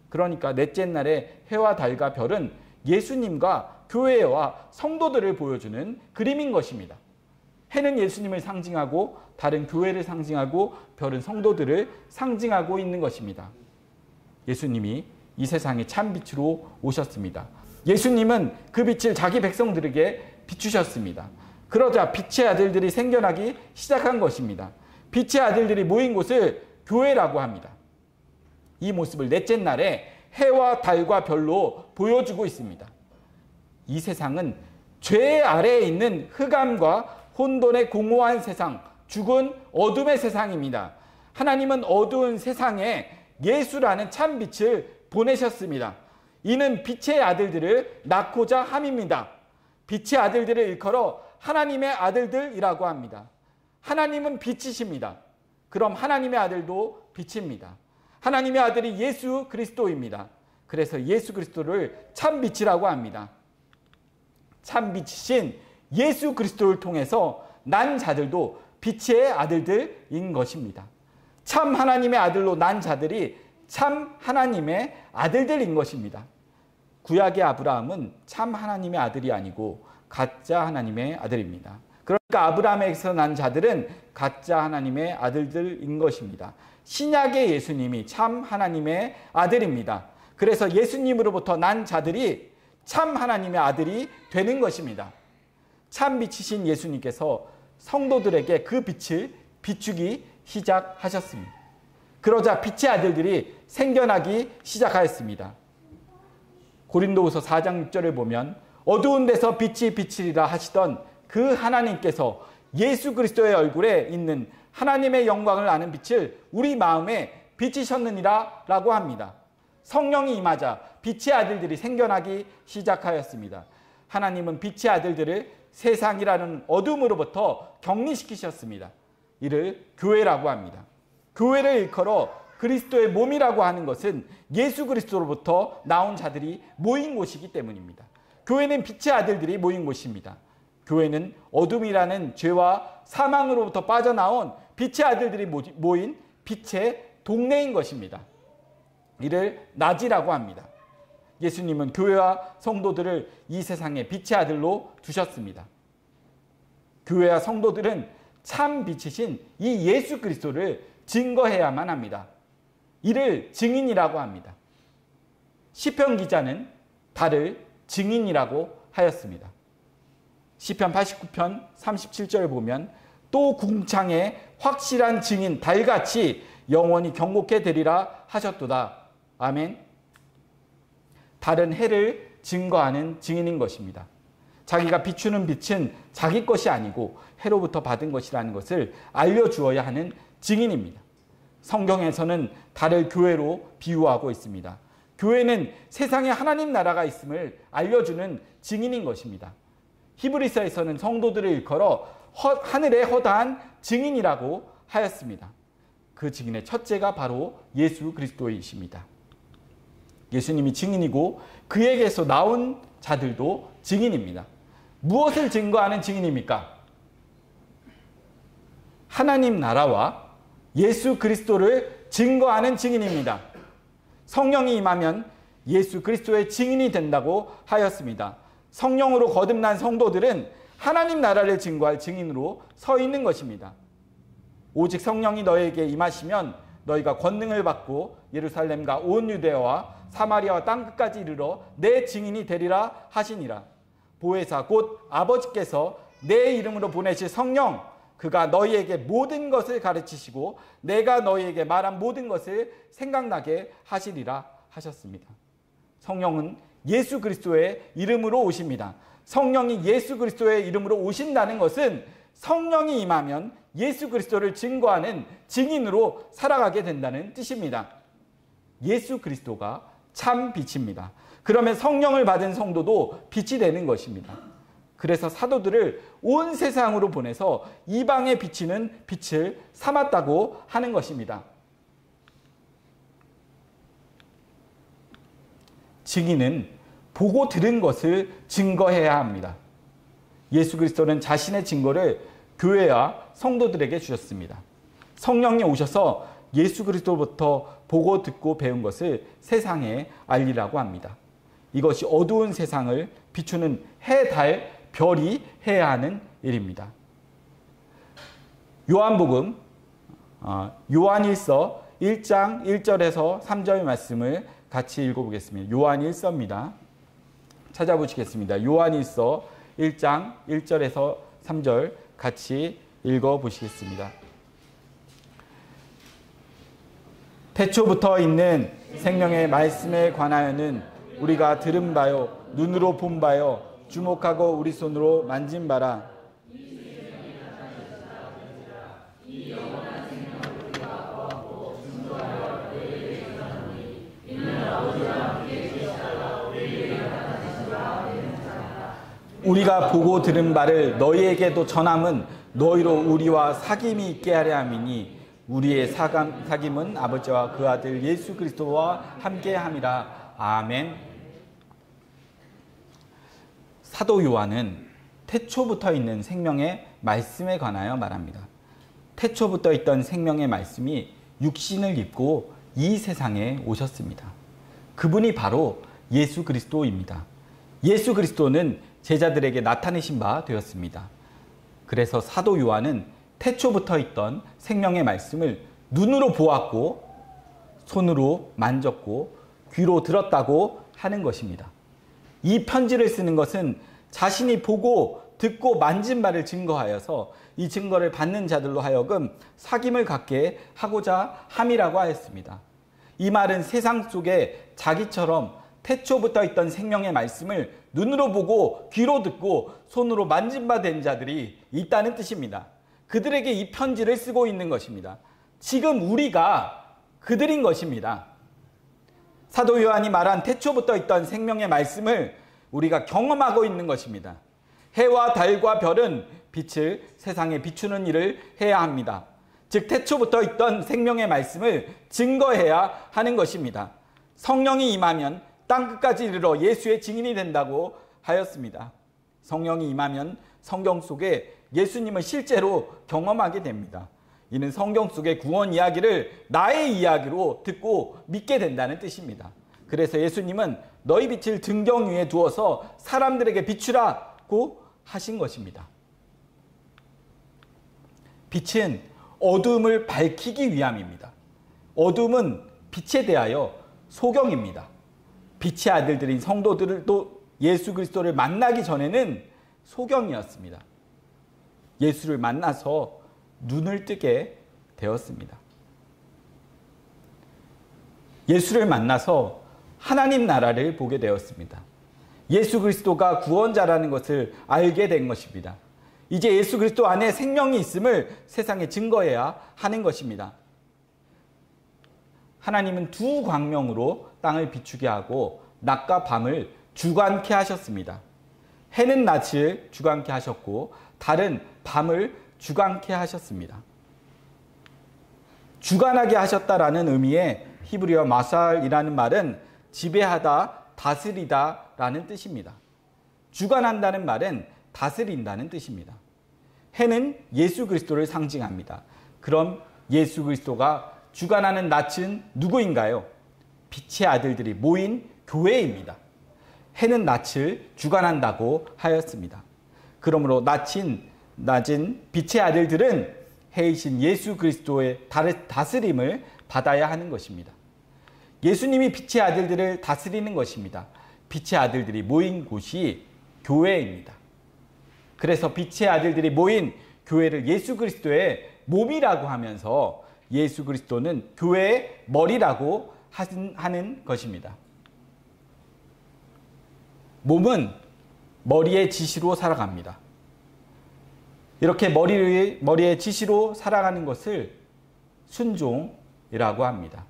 그러니까 넷째 날의 해와 달과 별은 예수님과 교회와 성도들을 보여주는 그림인 것입니다. 해는 예수님을 상징하고, 달은 교회를 상징하고, 별은 성도들을 상징하고 있는 것입니다. 예수님이 이 세상에 참빛으로 오셨습니다. 예수님은 그 빛을 자기 백성들에게 비추셨습니다. 그러자 빛의 아들들이 생겨나기 시작한 것입니다. 빛의 아들들이 모인 곳을 교회라고 합니다. 이 모습을 넷째 날에 해와 달과 별로 보여주고 있습니다. 이 세상은 죄 아래에 있는 흑암과 혼돈의 공허한 세상, 죽은 어둠의 세상입니다. 하나님은 어두운 세상에 예수라는 참빛을 보내셨습니다. 이는 빛의 아들들을 낳고자 함입니다. 빛의 아들들을 일컬어 하나님의 아들들이라고 합니다. 하나님은 빛이십니다. 그럼 하나님의 아들도 빛입니다. 하나님의 아들이 예수 그리스도입니다. 그래서 예수 그리스도를 참빛이라고 합니다. 참빛이신 예수 그리스도를 통해서 난 자들도 빛의 아들들인 것입니다. 참 하나님의 아들로 난 자들이 참 하나님의 아들들인 것입니다. 구약의 아브라함은 참 하나님의 아들이 아니고 가짜 하나님의 아들입니다. 그러니까 아브라함에게서 난 자들은 가짜 하나님의 아들들인 것입니다. 신약의 예수님이 참 하나님의 아들입니다. 그래서 예수님으로부터 난 자들이 참 하나님의 아들이 되는 것입니다. 참 빛이신 예수님께서 성도들에게 그 빛을 비추기 시작하셨습니다. 그러자 빛의 아들들이 생겨나기 시작하였습니다. 고린도후서 4장 6절을 보면 어두운 데서 빛이 비치리라 하시던 그 하나님께서 예수 그리스도의 얼굴에 있는 하나님의 영광을 아는 빛을 우리 마음에 비치셨느니라 라고 합니다. 성령이 임하자 빛의 아들들이 생겨나기 시작하였습니다. 하나님은 빛의 아들들을 세상이라는 어둠으로부터 격리시키셨습니다. 이를 교회라고 합니다. 교회를 일컬어 그리스도의 몸이라고 하는 것은 예수 그리스도로부터 나온 자들이 모인 곳이기 때문입니다. 교회는 빛의 아들들이 모인 곳입니다. 교회는 어둠이라는 죄와 사망으로부터 빠져나온 빛의 아들들이 모인 빛의 동네인 것입니다. 이를 낮이라고 합니다. 예수님은 교회와 성도들을 이 세상의 빛의 아들로 두셨습니다. 교회와 성도들은 참 빛이신 이 예수 그리스도를 증거해야만 합니다. 이를 증인이라고 합니다. 시편 기자는 달을 증인이라고 하였습니다. 시편 89편 37절을 보면 또 궁창에 확실한 증인 달같이 영원히 경고케 되리라 하셨도다. 아멘. 달은 해를 증거하는 증인인 것입니다. 자기가 비추는 빛은 자기 것이 아니고 해로부터 받은 것이라는 것을 알려주어야 하는 증인입니다. 성경에서는 달을 교회로 비유하고 있습니다. 교회는 세상에 하나님 나라가 있음을 알려주는 증인인 것입니다. 히브리서에서는 성도들을 일컬어 하늘의 허다한 증인이라고 하였습니다. 그 증인의 첫째가 바로 예수 그리스도이십니다. 예수님이 증인이고 그에게서 나온 자들도 증인입니다. 무엇을 증거하는 증인입니까? 하나님 나라와 예수 그리스도를 증거하는 증인입니다. 성령이 임하면 예수 그리스도의 증인이 된다고 하였습니다. 성령으로 거듭난 성도들은 하나님 나라를 증거할 증인으로 서 있는 것입니다. 오직 성령이 너에게 임하시면 너희가 권능을 받고 예루살렘과 온 유대와 사마리아와 땅끝까지 이르러 내 증인이 되리라 하시니라. 보혜사 곧 아버지께서 내 이름으로 보내실 성령, 그가 너희에게 모든 것을 가르치시고 내가 너희에게 말한 모든 것을 생각나게 하시리라 하셨습니다. 성령은 예수 그리스도의 이름으로 오십니다. 성령이 예수 그리스도의 이름으로 오신다는 것은 성령이 임하면 예수 그리스도를 증거하는 증인으로 살아가게 된다는 뜻입니다. 예수 그리스도가 참 빛입니다. 그러면 성령을 받은 성도도 빛이 되는 것입니다. 그래서 사도들을 온 세상으로 보내서 이방에 비치는 빛을 삼았다고 하는 것입니다. 증인은 보고 들은 것을 증거해야 합니다. 예수 그리스도는 자신의 증거를 교회와 성도들에게 주셨습니다. 성령이 오셔서 예수 그리스도부터 보고 듣고 배운 것을 세상에 알리라고 합니다. 이것이 어두운 세상을 비추는 해, 달, 별이 해야 하는 일입니다. 요한복음 요한일서 1장 1절에서 3절 말씀을 같이 읽어보겠습니다. 요한일서입니다. 찾아보시겠습니다. 요한일서 1장 1절에서 3절 같이 읽어보시겠습니다. 태초부터 있는 생명의 말씀에 관하여는 우리가 들은 바요 눈으로 본 바요 주목하고 우리 손으로 만진 바라. 우리가 보고 들은 바를 너희에게도 전함은 너희로 우리와 사귐이 있게 하려 함이니 우리의 사귐은 아버지와 그 아들 예수 그리스도와 함께함이라. 아멘. 사도 요한은 태초부터 있는 생명의 말씀에 관하여 말합니다. 태초부터 있던 생명의 말씀이 육신을 입고 이 세상에 오셨습니다. 그분이 바로 예수 그리스도입니다. 예수 그리스도는 제자들에게 나타내신 바 되었습니다. 그래서 사도 요한은 태초부터 있던 생명의 말씀을 눈으로 보았고 손으로 만졌고 귀로 들었다고 하는 것입니다. 이 편지를 쓰는 것은 자신이 보고 듣고 만진 바를 증거하여서 이 증거를 받는 자들로 하여금 사귐을 갖게 하고자 함이라고 하였습니다. 이 말은 세상 속에 자기처럼 태초부터 있던 생명의 말씀을 눈으로 보고 귀로 듣고 손으로 만진 바 된 자들이 있다는 뜻입니다. 그들에게 이 편지를 쓰고 있는 것입니다. 지금 우리가 그들인 것입니다. 사도 요한이 말한 태초부터 있던 생명의 말씀을 우리가 경험하고 있는 것입니다. 해와 달과 별은 빛을 세상에 비추는 일을 해야 합니다. 즉 태초부터 있던 생명의 말씀을 증거해야 하는 것입니다. 성령이 임하면 땅끝까지 이르러 예수의 증인이 된다고 하였습니다. 성령이 임하면 성경 속에 예수님을 실제로 경험하게 됩니다. 이는 성경 속의 구원 이야기를 나의 이야기로 듣고 믿게 된다는 뜻입니다. 그래서 예수님은 너희 빛을 등경 위에 두어서 사람들에게 비추라고 하신 것입니다. 빛은 어둠을 밝히기 위함입니다. 어둠은 빛에 대하여 소경입니다. 빛의 아들들인 성도들도 예수 그리스도를 만나기 전에는 소경이었습니다. 예수를 만나서 눈을 뜨게 되었습니다. 예수를 만나서 하나님 나라를 보게 되었습니다. 예수 그리스도가 구원자라는 것을 알게 된 것입니다. 이제 예수 그리스도 안에 생명이 있음을 세상에 증거해야 하는 것입니다. 하나님은 두 광명으로 땅을 비추게 하고 낮과 밤을 주관케 하셨습니다. 해는 낮을 주관케 하셨고 달은 밤을 주관케 하셨습니다. 주관하게 하셨다라는 의미의 히브리어 마살이라는 말은 지배하다, 다스리다 라는 뜻입니다. 주관한다는 말은 다스린다는 뜻입니다. 해는 예수 그리스도를 상징합니다. 그럼 예수 그리스도가 주관하는 낯은 누구인가요? 빛의 아들들이 모인 교회입니다. 해는 낯을 주관한다고 하였습니다. 그러므로 낮은 빛의 아들들은 해이신 예수 그리스도의 다스림을 받아야 하는 것입니다. 예수님이 빛의 아들들을 다스리는 것입니다. 빛의 아들들이 모인 곳이 교회입니다. 그래서 빛의 아들들이 모인 교회를 예수 그리스도의 몸이라고 하면서 예수 그리스도는 교회의 머리라고 하는 것입니다. 몸은 머리의 지시로 살아갑니다. 이렇게 머리의 지시로 살아가는 것을 순종이라고 합니다.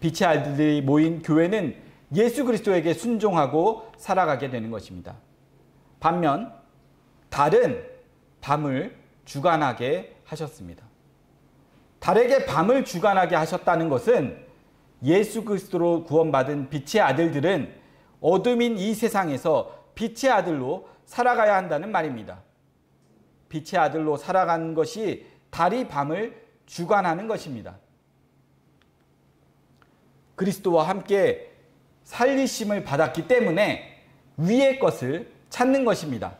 빛의 아들들이 모인 교회는 예수 그리스도에게 순종하고 살아가게 되는 것입니다. 반면 달은 밤을 주관하게 하셨습니다. 달에게 밤을 주관하게 하셨다는 것은 예수 그리스도로 구원받은 빛의 아들들은 어둠인 이 세상에서 빛의 아들로 살아가야 한다는 말입니다. 빛의 아들로 살아가는 것이 달이 밤을 주관하는 것입니다. 그리스도와 함께 살리심을 받았기 때문에 위의 것을 찾는 것입니다.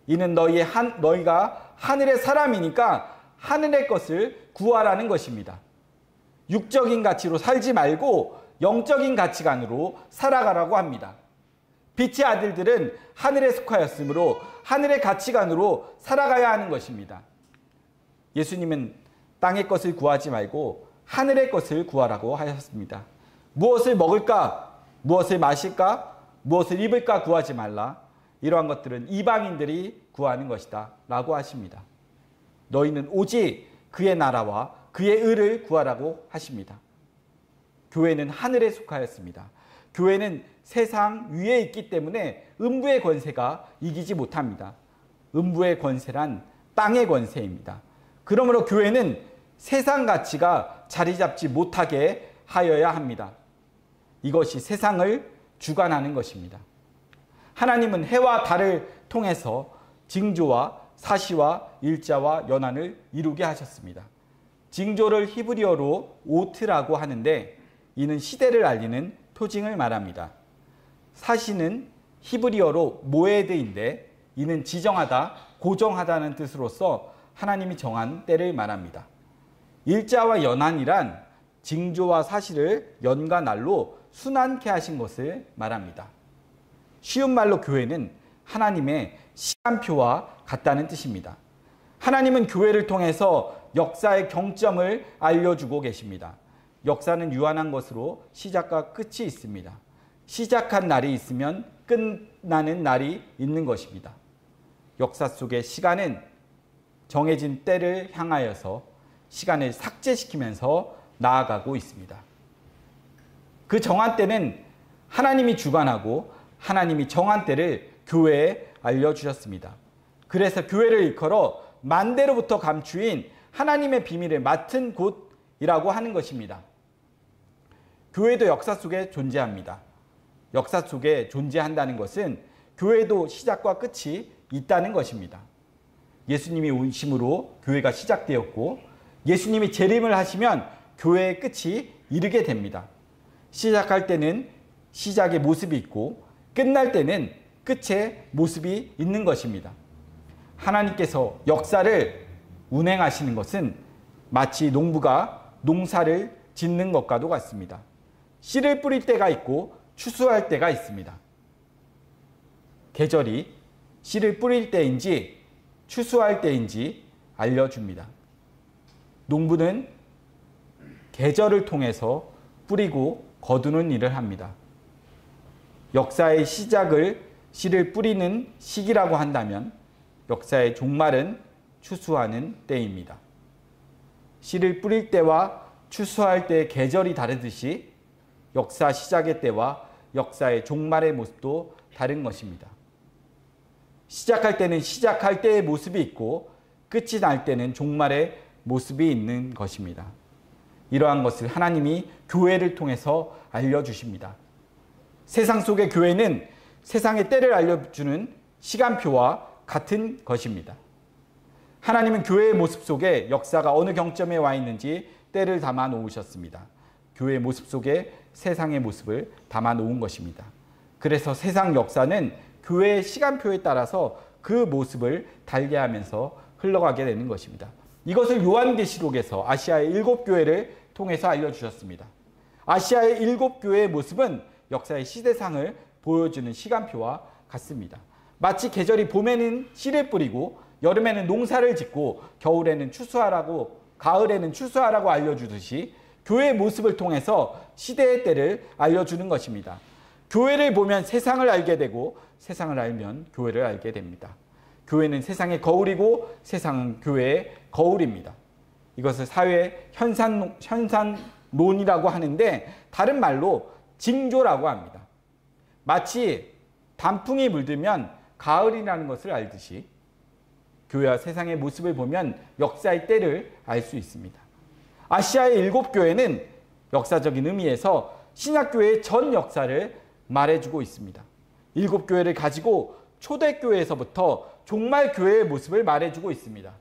이는 너희가 하늘의 사람이니까 하늘의 것을 구하라는 것입니다. 육적인 가치로 살지 말고 영적인 가치관으로 살아가라고 합니다. 빛의 아들들은 하늘에 속하였으므로 하늘의 가치관으로 살아가야 하는 것입니다. 예수님은 땅의 것을 구하지 말고 하늘의 것을 구하라고 하셨습니다. 무엇을 먹을까? 무엇을 마실까? 무엇을 입을까? 구하지 말라. 이러한 것들은 이방인들이 구하는 것이다 라고 하십니다. 너희는 오직 그의 나라와 그의 의를 구하라고 하십니다. 교회는 하늘에 속하였습니다. 교회는 세상 위에 있기 때문에 음부의 권세가 이기지 못합니다. 음부의 권세란 땅의 권세입니다. 그러므로 교회는 세상 가치가 자리 잡지 못하게 하여야 합니다. 이것이 세상을 주관하는 것입니다. 하나님은 해와 달을 통해서 징조와 사시와 일자와 연한을 이루게 하셨습니다. 징조를 히브리어로 오트라고 하는데 이는 시대를 알리는 표징을 말합니다. 사시는 히브리어로 모에드인데 이는 지정하다, 고정하다는 뜻으로서 하나님이 정한 때를 말합니다. 일자와 연한이란 징조와 사시를 연과 날로 순환케 하신 것을 말합니다. 쉬운 말로 교회는 하나님의 시간표와 같다는 뜻입니다. 하나님은 교회를 통해서 역사의 경점을 알려주고 계십니다. 역사는 유한한 것으로 시작과 끝이 있습니다. 시작한 날이 있으면 끝나는 날이 있는 것입니다. 역사 속의 시간은 정해진 때를 향하여서 시간을 삭제시키면서 나아가고 있습니다. 그 정한 때는 하나님이 주관하고 하나님이 정한 때를 교회에 알려주셨습니다. 그래서 교회를 일컬어 만대로부터 감추인 하나님의 비밀을 맡은 곳이라고 하는 것입니다. 교회도 역사 속에 존재합니다. 역사 속에 존재한다는 것은 교회도 시작과 끝이 있다는 것입니다. 예수님이 오심으로 교회가 시작되었고 예수님이 재림을 하시면 교회의 끝이 이르게 됩니다. 시작할 때는 시작의 모습이 있고 끝날 때는 끝의 모습이 있는 것입니다. 하나님께서 역사를 운행하시는 것은 마치 농부가 농사를 짓는 것과도 같습니다. 씨를 뿌릴 때가 있고 추수할 때가 있습니다. 계절이 씨를 뿌릴 때인지 추수할 때인지 알려줍니다. 농부는 계절을 통해서 뿌리고 거두는 일을 합니다. 역사의 시작을 씨를 뿌리는 시기라고 한다면 역사의 종말은 추수하는 때입니다. 씨를 뿌릴 때와 추수할 때의 계절이 다르듯이 역사 시작의 때와 역사의 종말의 모습도 다른 것입니다. 시작할 때는 시작할 때의 모습이 있고 끝이 날 때는 종말의 모습이 있는 것입니다. 이러한 것을 하나님이 교회를 통해서 알려주십니다. 세상 속의 교회는 세상의 때를 알려주는 시간표와 같은 것입니다. 하나님은 교회의 모습 속에 역사가 어느 경점에 와 있는지 때를 담아 놓으셨습니다. 교회의 모습 속에 세상의 모습을 담아 놓은 것입니다. 그래서 세상 역사는 교회의 시간표에 따라서 그 모습을 달리하면서 흘러가게 되는 것입니다. 이것을 요한계시록에서 아시아의 7교회를 통해서 알려주셨습니다. 아시아의 7교회의 모습은 역사의 시대상을 보여주는 시간표와 같습니다. 마치 계절이 봄에는 씨를 뿌리고 여름에는 농사를 짓고 겨울에는 추수하라고 가을에는 추수하라고 알려주듯이 교회의 모습을 통해서 시대의 때를 알려주는 것입니다. 교회를 보면 세상을 알게 되고 세상을 알면 교회를 알게 됩니다. 교회는 세상의 거울이고 세상은 교회의 거울입니다. 이것을 사회 현상론이라고 하는데 다른 말로 징조라고 합니다. 마치 단풍이 물들면 가을이라는 것을 알듯이 교회와 세상의 모습을 보면 역사의 때를 알 수 있습니다. 아시아의 7교회는 역사적인 의미에서 신약교회의 전 역사를 말해주고 있습니다. 7교회를 가지고 초대교회에서부터 종말교회의 모습을 말해주고 있습니다.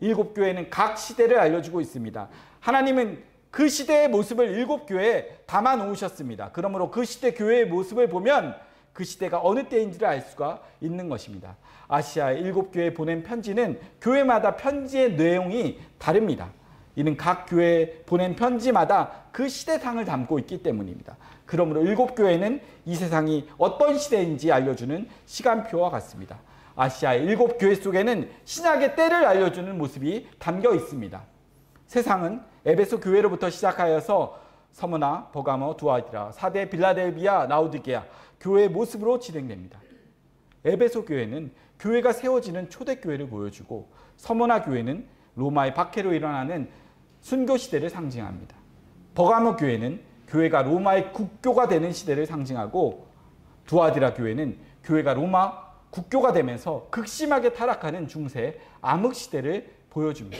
7교회는 각 시대를 알려주고 있습니다. 하나님은 그 시대의 모습을 7교회에 담아 놓으셨습니다. 그러므로 그 시대 교회의 모습을 보면 그 시대가 어느 때인지를 알 수가 있는 것입니다. 아시아의 7교회에 보낸 편지는 교회마다 편지의 내용이 다릅니다. 이는 각 교회에 보낸 편지마다 그 시대상을 담고 있기 때문입니다. 그러므로 7교회는 이 세상이 어떤 시대인지 알려주는 시간표와 같습니다. 아시아의 7교회 속에는 신약의 때를 알려주는 모습이 담겨 있습니다. 세상은 에베소 교회로부터 시작하여서 서머나, 버가모, 두아디라, 사대, 빌라델비아, 라우디게아 교회의 모습으로 진행됩니다. 에베소 교회는 교회가 세워지는 초대교회를 보여주고 서머나 교회는 로마의 박해로 일어나는 순교 시대를 상징합니다. 버가모 교회는 교회가 로마의 국교가 되는 시대를 상징하고 두아디라 교회는 교회가 로마 국교가 되면서 극심하게 타락하는 중세 암흑 시대를 보여줍니다.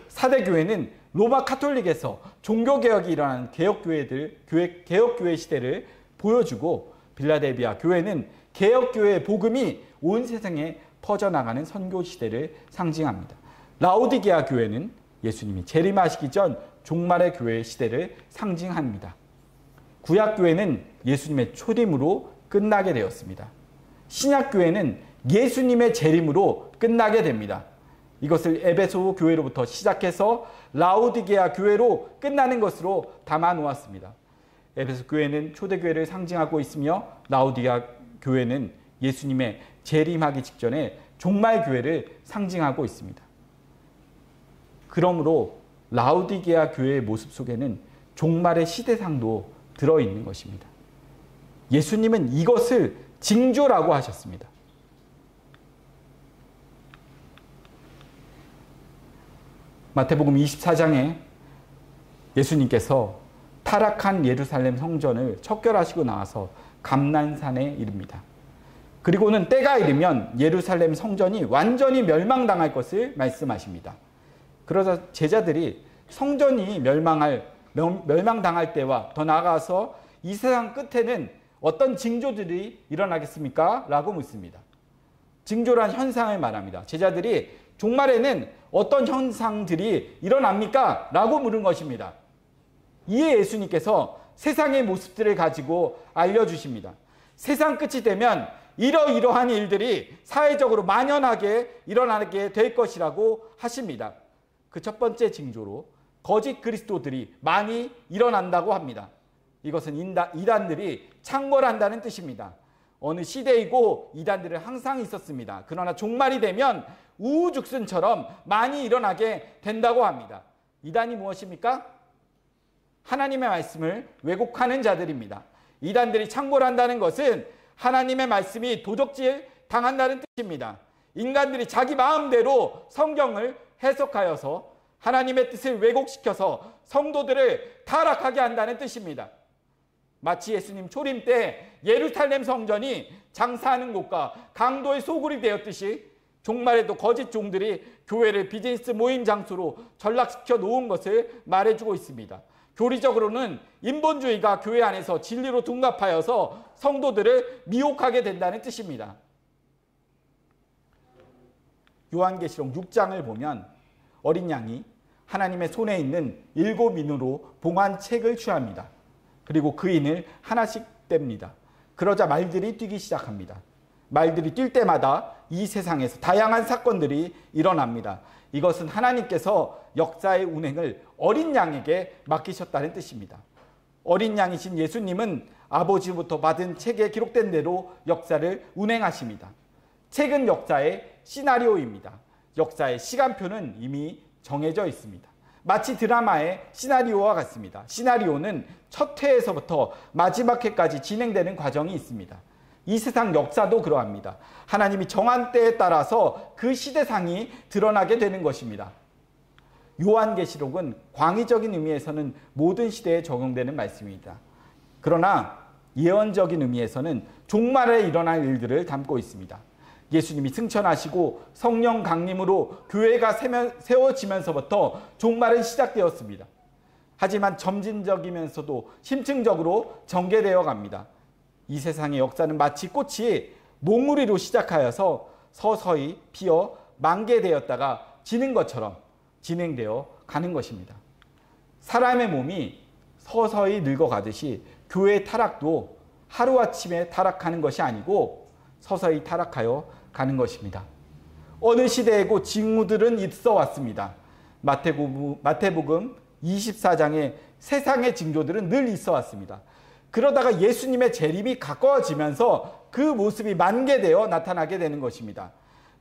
사대교회는 로마 카톨릭에서 종교개혁이 일어나는 개혁교회 시대를 보여주고 빌라델비아 교회는 개혁교회의 복음이 온 세상에 퍼져나가는 선교 시대를 상징합니다. 라오디게아 교회는 예수님이 재림하시기 전 종말의 교회 시대를 상징합니다. 구약교회는 예수님의 초림으로 끝나게 되었습니다. 신약교회는 예수님의 재림으로 끝나게 됩니다. 이것을 에베소 교회로부터 시작해서 라오디게아 교회로 끝나는 것으로 담아 놓았습니다. 에베소 교회는 초대교회를 상징하고 있으며 라오디게아 교회는 예수님의 재림하기 직전에 종말교회를 상징하고 있습니다. 그러므로 라오디게아 교회의 모습 속에는 종말의 시대상도 들어있는 것입니다. 예수님은 이것을 징조라고 하셨습니다. 마태복음 24장에 예수님께서 타락한 예루살렘 성전을 척결하시고 나와서 감난산에 이릅니다. 그리고는 때가 이르면 예루살렘 성전이 완전히 멸망당할 것을 말씀하십니다. 그러자 제자들이 성전이 멸망당할 때와 더 나아가서 이 세상 끝에는 어떤 징조들이 일어나겠습니까? 라고 묻습니다. 징조란 현상을 말합니다. 제자들이 종말에는 어떤 현상들이 일어납니까? 라고 물은 것입니다. 이에 예수님께서 세상의 모습들을 가지고 알려주십니다. 세상 끝이 되면 이러이러한 일들이 사회적으로 만연하게 일어나게 될 것이라고 하십니다. 그 첫 번째 징조로 거짓 그리스도들이 많이 일어난다고 합니다. 이것은 이단들이 창궐한다는 뜻입니다. 어느 시대이고 이단들은 항상 있었습니다. 그러나 종말이 되면 우후죽순처럼 많이 일어나게 된다고 합니다. 이단이 무엇입니까? 하나님의 말씀을 왜곡하는 자들입니다. 이단들이 창궐한다는 것은 하나님의 말씀이 도적질 당한다는 뜻입니다. 인간들이 자기 마음대로 성경을 해석하여서 하나님의 뜻을 왜곡시켜서 성도들을 타락하게 한다는 뜻입니다. 마치 예수님 초림 때 예루살렘 성전이 장사하는 곳과 강도의 소굴이 되었듯이 종말에도 거짓 종들이 교회를 비즈니스 모임 장소로 전락시켜 놓은 것을 말해주고 있습니다. 교리적으로는 인본주의가 교회 안에서 진리로 둔갑하여서 성도들을 미혹하게 된다는 뜻입니다. 요한계시록 6장을 보면 어린 양이 하나님의 손에 있는 7인으로 봉한 책을 취합니다. 그리고 그 인을 하나씩 뗍니다. 그러자 말들이 뛰기 시작합니다. 말들이 뛸 때마다 이 세상에서 다양한 사건들이 일어납니다. 이것은 하나님께서 역사의 운행을 어린 양에게 맡기셨다는 뜻입니다. 어린 양이신 예수님은 아버지부터 받은 책에 기록된 대로 역사를 운행하십니다. 책은 역사의 시나리오입니다. 역사의 시간표는 이미 정해져 있습니다. 마치 드라마의 시나리오와 같습니다. 시나리오는 첫 회에서부터 마지막 회까지 진행되는 과정이 있습니다. 이 세상 역사도 그러합니다. 하나님이 정한 때에 따라서 그 시대상이 드러나게 되는 것입니다. 요한계시록은 광의적인 의미에서는 모든 시대에 적용되는 말씀입니다. 그러나 예언적인 의미에서는 종말에 일어날 일들을 담고 있습니다. 예수님이 승천하시고 성령 강림으로 교회가 세워지면서부터 종말은 시작되었습니다. 하지만 점진적이면서도 심층적으로 전개되어 갑니다. 이 세상의 역사는 마치 꽃이 몽우리로 시작하여서 서서히 피어 만개되었다가 지는 것처럼 진행되어 가는 것입니다. 사람의 몸이 서서히 늙어가듯이 교회의 타락도 하루아침에 타락하는 것이 아니고 서서히 타락하여 가는 것입니다. 어느 시대에고 징후들은 있어 왔습니다. 마태복음 24장에 세상의 징조들은 늘 있어 왔습니다. 그러다가 예수님의 재림이 가까워지면서 그 모습이 만개되어 나타나게 되는 것입니다.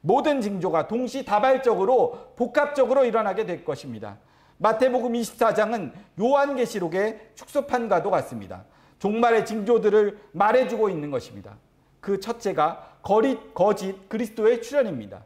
모든 징조가 동시다발적으로 복합적으로 일어나게 될 것입니다. 마태복음 24장은 요한계시록의 축소판과도 같습니다. 종말의 징조들을 말해주고 있는 것입니다. 그 첫째가 거짓 그리스도의 출현입니다.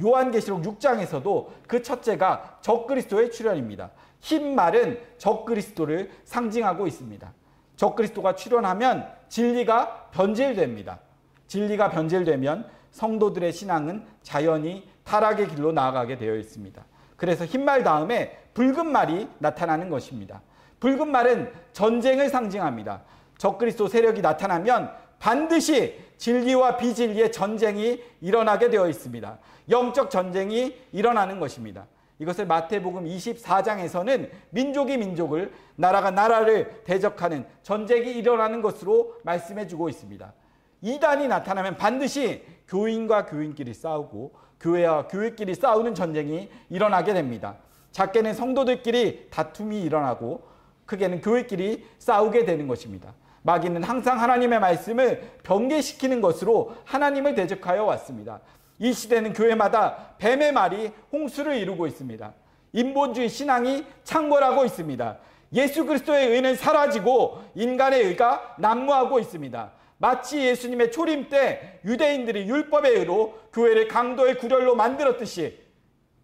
요한계시록 6장에서도 그 첫째가 적그리스도의 출현입니다. 흰 말은 적그리스도를 상징하고 있습니다. 적그리스도가 출현하면 진리가 변질됩니다. 진리가 변질되면 성도들의 신앙은 자연히 타락의 길로 나아가게 되어 있습니다. 그래서 흰 말 다음에 붉은 말이 나타나는 것입니다. 붉은 말은 전쟁을 상징합니다. 적그리스도 세력이 나타나면 반드시 진리와 비진리의 전쟁이 일어나게 되어 있습니다. 영적 전쟁이 일어나는 것입니다. 이것을 마태복음 24장에서는 민족이 민족을, 나라가 나라를 대적하는 전쟁이 일어나는 것으로 말씀해주고 있습니다. 이단이 나타나면 반드시 교인과 교인끼리 싸우고 교회와 교회끼리 싸우는 전쟁이 일어나게 됩니다. 작게는 성도들끼리 다툼이 일어나고 크게는 교회끼리 싸우게 되는 것입니다. 마귀는 항상 하나님의 말씀을 변개시키는 것으로 하나님을 대적하여 왔습니다. 이 시대는 교회마다 뱀의 말이 홍수를 이루고 있습니다. 인본주의 신앙이 창궐하고 있습니다. 예수 그리스도의 의는 사라지고 인간의 의가 난무하고 있습니다. 마치 예수님의 초림 때 유대인들이 율법의 의로 교회를 강도의 구렬로 만들었듯이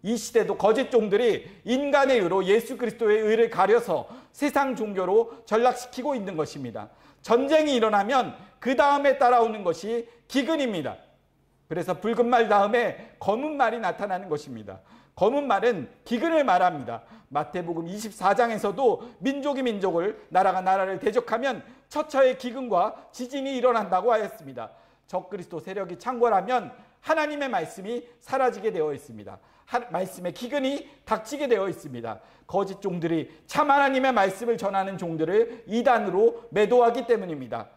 이 시대도 거짓 종들이 인간의 의로 예수 그리스도의 의를 가려서 세상 종교로 전락시키고 있는 것입니다. 전쟁이 일어나면 그 다음에 따라오는 것이 기근입니다. 그래서 붉은 말 다음에 검은 말이 나타나는 것입니다. 검은 말은 기근을 말합니다. 마태복음 24장에서도 민족이 민족을, 나라가 나라를 대적하면 처처의 기근과 지진이 일어난다고 하였습니다. 적그리스도 세력이 창궐하면 하나님의 말씀이 사라지게 되어 있습니다. 말씀의 기근이 닥치게 되어 있습니다. 거짓 종들이 참 하나님의 말씀을 전하는 종들을 이단으로 매도하기 때문입니다.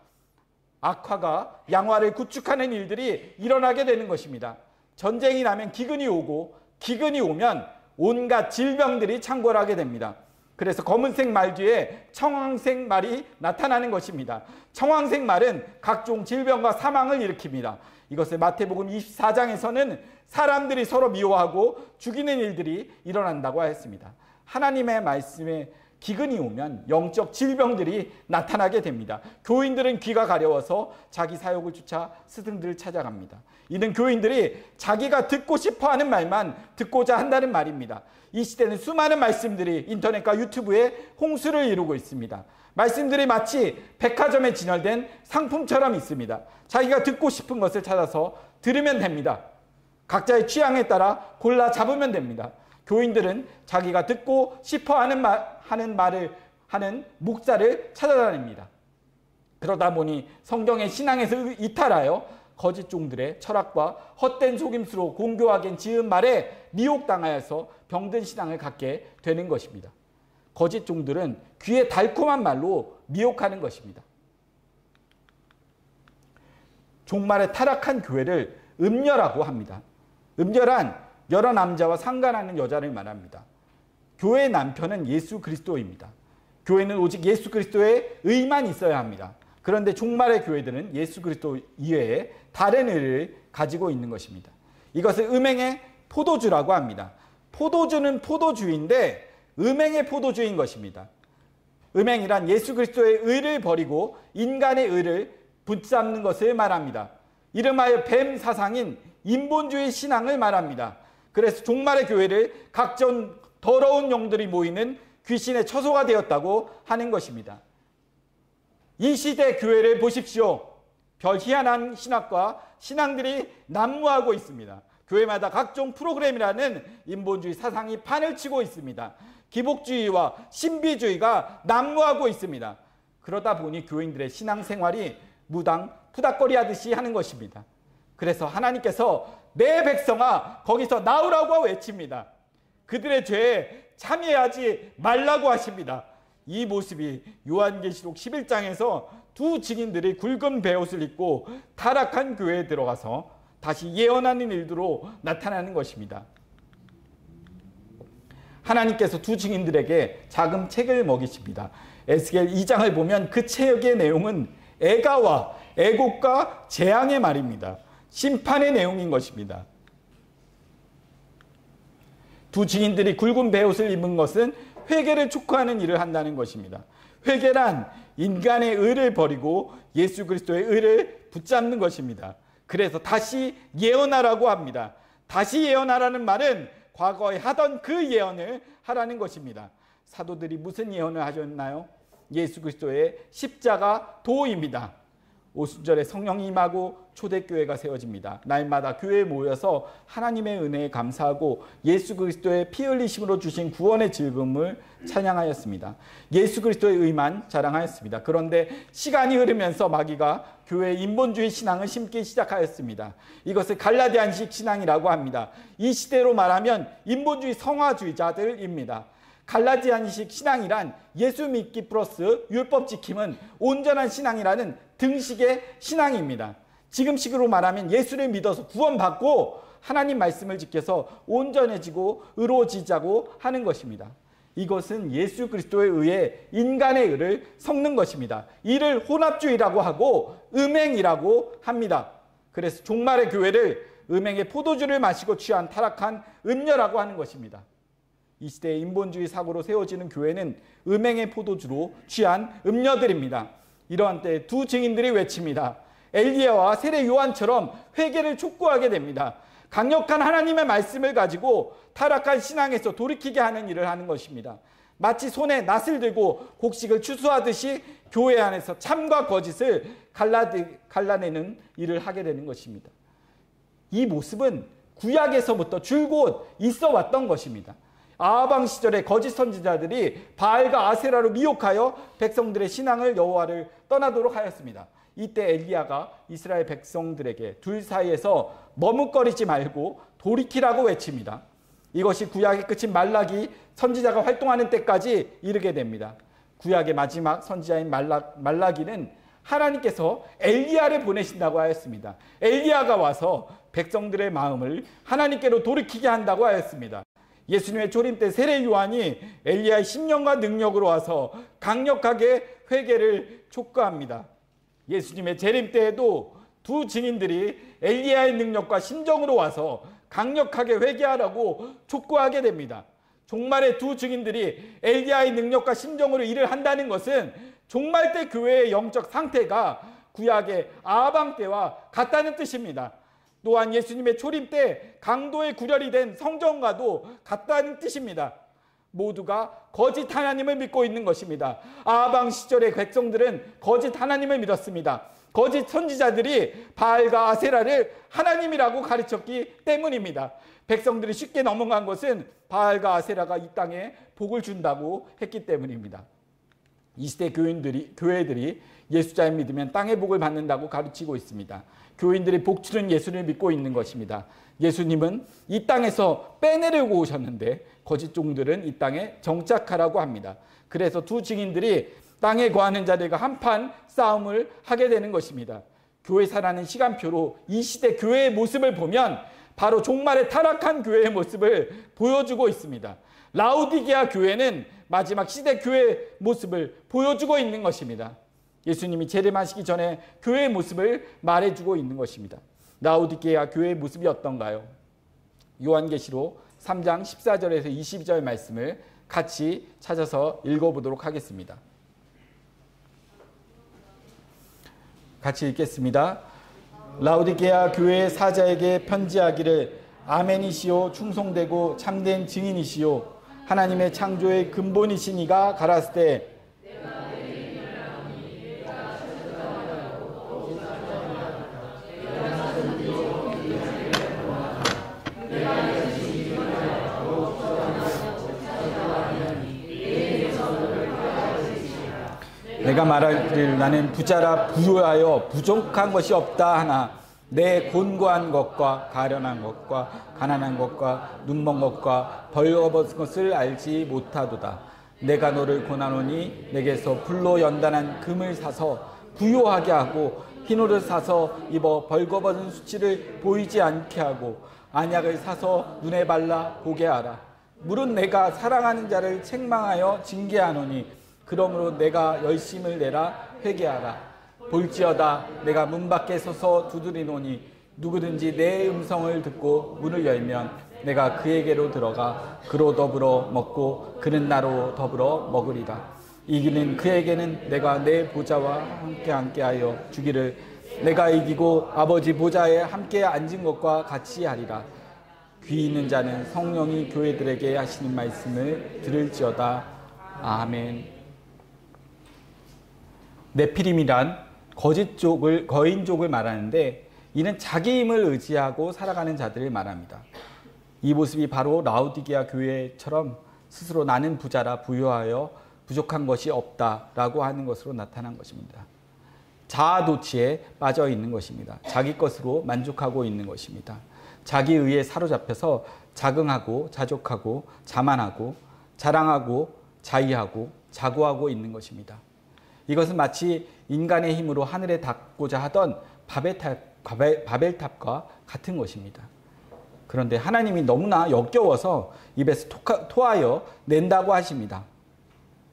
악화가 양화를 구축하는 일들이 일어나게 되는 것입니다. 전쟁이 나면 기근이 오고, 기근이 오면 온갖 질병들이 창궐하게 됩니다. 그래서 검은색 말 뒤에 청황색 말이 나타나는 것입니다. 청황색 말은 각종 질병과 사망을 일으킵니다. 이것을 마태복음 24장에서는 사람들이 서로 미워하고 죽이는 일들이 일어난다고 하였습니다. 하나님의 말씀에 기근이 오면 영적 질병들이 나타나게 됩니다. 교인들은 귀가 가려워서 자기 사욕을 쫓아 스승들을 찾아갑니다. 이는 교인들이 자기가 듣고 싶어하는 말만 듣고자 한다는 말입니다. 이 시대는 수많은 말씀들이 인터넷과 유튜브에 홍수를 이루고 있습니다. 말씀들이 마치 백화점에 진열된 상품처럼 있습니다. 자기가 듣고 싶은 것을 찾아서 들으면 됩니다. 각자의 취향에 따라 골라 잡으면 됩니다. 교인들은 자기가 듣고 싶어하는 말을 하는 목자를 찾아다닙니다. 그러다 보니 성경의 신앙에서 이탈하여 거짓 종들의 철학과 헛된 속임수로 공교하게 지은 말에 미혹당하여서 병든 신앙을 갖게 되는 것입니다. 거짓 종들은 귀에 달콤한 말로 미혹하는 것입니다. 종말에 타락한 교회를 음녀라고 합니다. 음녀란 여러 남자와 상관하는 여자를 말합니다. 교회의 남편은 예수 그리스도입니다. 교회는 오직 예수 그리스도의 의만 있어야 합니다. 그런데 종말의 교회들은 예수 그리스도 이외에 다른 의를 가지고 있는 것입니다. 이것을 음행의 포도주라고 합니다. 포도주는 포도주인데 음행의 포도주인 것입니다. 음행이란 예수 그리스도의 의를 버리고 인간의 의를 붙잡는 것을 말합니다. 이름하여 뱀 사상인 인본주의 신앙을 말합니다. 그래서 종말의 교회를 각종 더러운 영들이 모이는 귀신의 처소가 되었다고 하는 것입니다. 이 시대 교회를 보십시오. 별 희한한 신학과 신앙들이 난무하고 있습니다. 교회마다 각종 프로그램이라는 인본주의 사상이 판을 치고 있습니다. 기복주의와 신비주의가 난무하고 있습니다. 그러다 보니 교인들의 신앙생활이 무당 푸닥거리 하듯이 하는 것입니다. 그래서 하나님께서 내 백성아 거기서 나오라고 외칩니다. 그들의 죄에 참여하지 말라고 하십니다. 이 모습이 요한계시록 11장에서 두 증인들이 굵은 베옷을 입고 타락한 교회에 들어가서 다시 예언하는 일들로 나타나는 것입니다. 하나님께서 두 증인들에게 작은 책을 먹이십니다. 에스겔 2장을 보면 그 책의 내용은 애가와 애곡과 재앙의 말입니다. 심판의 내용인 것입니다. 두 증인들이 굵은 베옷을 입은 것은 회개를 촉구하는 일을 한다는 것입니다. 회개란 인간의 의를 버리고 예수 그리스도의 의를 붙잡는 것입니다. 그래서 다시 예언하라고 합니다. 다시 예언하라는 말은 과거에 하던 그 예언을 하라는 것입니다. 사도들이 무슨 예언을 하셨나요? 예수 그리스도의 십자가 도입니다. 오순절에 성령이 임하고 초대교회가 세워집니다. 날마다 교회에 모여서 하나님의 은혜에 감사하고 예수 그리스도의 피 흘리심으로 주신 구원의 즐거움을 찬양하였습니다. 예수 그리스도의 의만 자랑하였습니다. 그런데 시간이 흐르면서 마귀가 교회의 인본주의 신앙을 심기 시작하였습니다. 이것을 갈라디안식 신앙이라고 합니다. 이 시대로 말하면 인본주의 성화주의자들입니다. 갈라디안식 신앙이란 예수 믿기 플러스 율법 지킴은 온전한 신앙이라는 등식의 신앙입니다. 지금식으로 말하면 예수를 믿어서 구원받고 하나님 말씀을 지켜서 온전해지고 의로워지자고 하는 것입니다. 이것은 예수 그리스도에 의해 인간의 의를 섞는 것입니다. 이를 혼합주의라고 하고 음행이라고 합니다. 그래서 종말의 교회를 음행의 포도주를 마시고 취한 타락한 음녀라고 하는 것입니다. 이 시대의 인본주의 사고로 세워지는 교회는 음행의 포도주로 취한 음녀들입니다. 이러한 때에 두 증인들이 외칩니다. 엘리야와 세례 요한처럼 회개를 촉구하게 됩니다. 강력한 하나님의 말씀을 가지고 타락한 신앙에서 돌이키게 하는 일을 하는 것입니다. 마치 손에 낫을 들고 곡식을 추수하듯이 교회 안에서 참과 거짓을 갈라내는 일을 하게 되는 것입니다. 이 모습은 구약에서부터 줄곧 있어 왔던 것입니다. 아방 시절에 거짓 선지자들이 바알과 아세라로 미혹하여 백성들의 신앙을 여호와를 떠나도록 하였습니다. 이때 엘리야가 이스라엘 백성들에게 둘 사이에서 머뭇거리지 말고 돌이키라고 외칩니다. 이것이 구약의 끝인 말라기 선지자가 활동하는 때까지 이르게 됩니다. 구약의 마지막 선지자인 말라기는 하나님께서 엘리야를 보내신다고 하였습니다. 엘리야가 와서 백성들의 마음을 하나님께로 돌이키게 한다고 하였습니다. 예수님의 초림 때 세례 요한이 엘리야의 심령과 능력으로 와서 강력하게 회개를 촉구합니다. 예수님의 재림 때에도 두 증인들이 엘리야의 능력과 심정으로 와서 강력하게 회개하라고 촉구하게 됩니다. 종말의 두 증인들이 엘리야의 능력과 심정으로 일을 한다는 것은 종말 때 교회의 영적 상태가 구약의 아방 때와 같다는 뜻입니다. 또한 예수님의 초림 때 강도의 구렬이 된 성전과도 같다는 뜻입니다. 모두가 거짓 하나님을 믿고 있는 것입니다. 아방 시절의 백성들은 거짓 하나님을 믿었습니다. 거짓 선지자들이 바알과 아세라를 하나님이라고 가르쳤기 때문입니다. 백성들이 쉽게 넘어간 것은 바알과 아세라가 이 땅에 복을 준다고 했기 때문입니다. 이 시대 교회들이 예수 잘 믿으면 땅의 복을 받는다고 가르치고 있습니다. 교인들이 복주는 예수를 믿고 있는 것입니다. 예수님은 이 땅에서 빼내려고 오셨는데 거짓 종들은 이 땅에 정착하라고 합니다. 그래서 두 증인들이 땅에 거하는 자들과 한판 싸움을 하게 되는 것입니다. 교회사라는 시간표로 이 시대 교회의 모습을 보면 바로 종말에 타락한 교회의 모습을 보여주고 있습니다. 라우디게아 교회는 마지막 시대 교회의 모습을 보여주고 있는 것입니다. 예수님이 재림하시기 전에 교회의 모습을 말해주고 있는 것입니다. 라우디게아 교회의 모습이 어떤가요? 요한계시록 3장 14절에서 22절 말씀을 같이 찾아서 읽어보도록 하겠습니다. 같이 읽겠습니다. 라우디게아 교회의 사자에게 편지하기를 아멘이시오 충성되고 참된 증인이시오 하나님의 창조의 근본이신 이가 가라사대 내가 말하기를 나는 부자라 부유하여 부족한 것이 없다 하나 내 곤고한 것과 가련한 것과 가난한 것과 눈먼 것과 벌거벗은 것을 알지 못하도다. 내가 너를 고나노니 내게서 불로 연단한 금을 사서 부요하게 하고 흰옷을 사서 입어 벌거벗은 수치를 보이지 않게 하고 안약을 사서 눈에 발라 보게 하라. 물은 내가 사랑하는 자를 책망하여 징계하노니 그러므로 내가 열심을 내라 회개하라. 볼지어다 내가 문 밖에 서서 두드리노니 누구든지 내 음성을 듣고 문을 열면 내가 그에게로 들어가 그로 더불어 먹고 그는 나로 더불어 먹으리라. 이기는 그에게는 내가 내 보좌와 함께 하여 주기를 내가 이기고 아버지 보좌에 함께 앉은 것과 같이 하리라. 귀 있는 자는 성령이 교회들에게 하시는 말씀을 들을지어다. 아멘. 네피림이란 거인족을 말하는데 이는 자기 힘을 의지하고 살아가는 자들을 말합니다. 이 모습이 바로 라우디게아 교회처럼 스스로 나는 부자라 부유하여 부족한 것이 없다라고 하는 것으로 나타난 것입니다. 자아도취에 빠져 있는 것입니다. 자기 것으로 만족하고 있는 것입니다. 자기 의에 사로잡혀서 자긍하고 자족하고 자만하고 자랑하고 자의하고 자고하고 있는 것입니다. 이것은 마치 인간의 힘으로 하늘에 닿고자 하던 바벨탑과 같은 것입니다. 그런데 하나님이 너무나 역겨워서 입에서 토하여 낸다고 하십니다.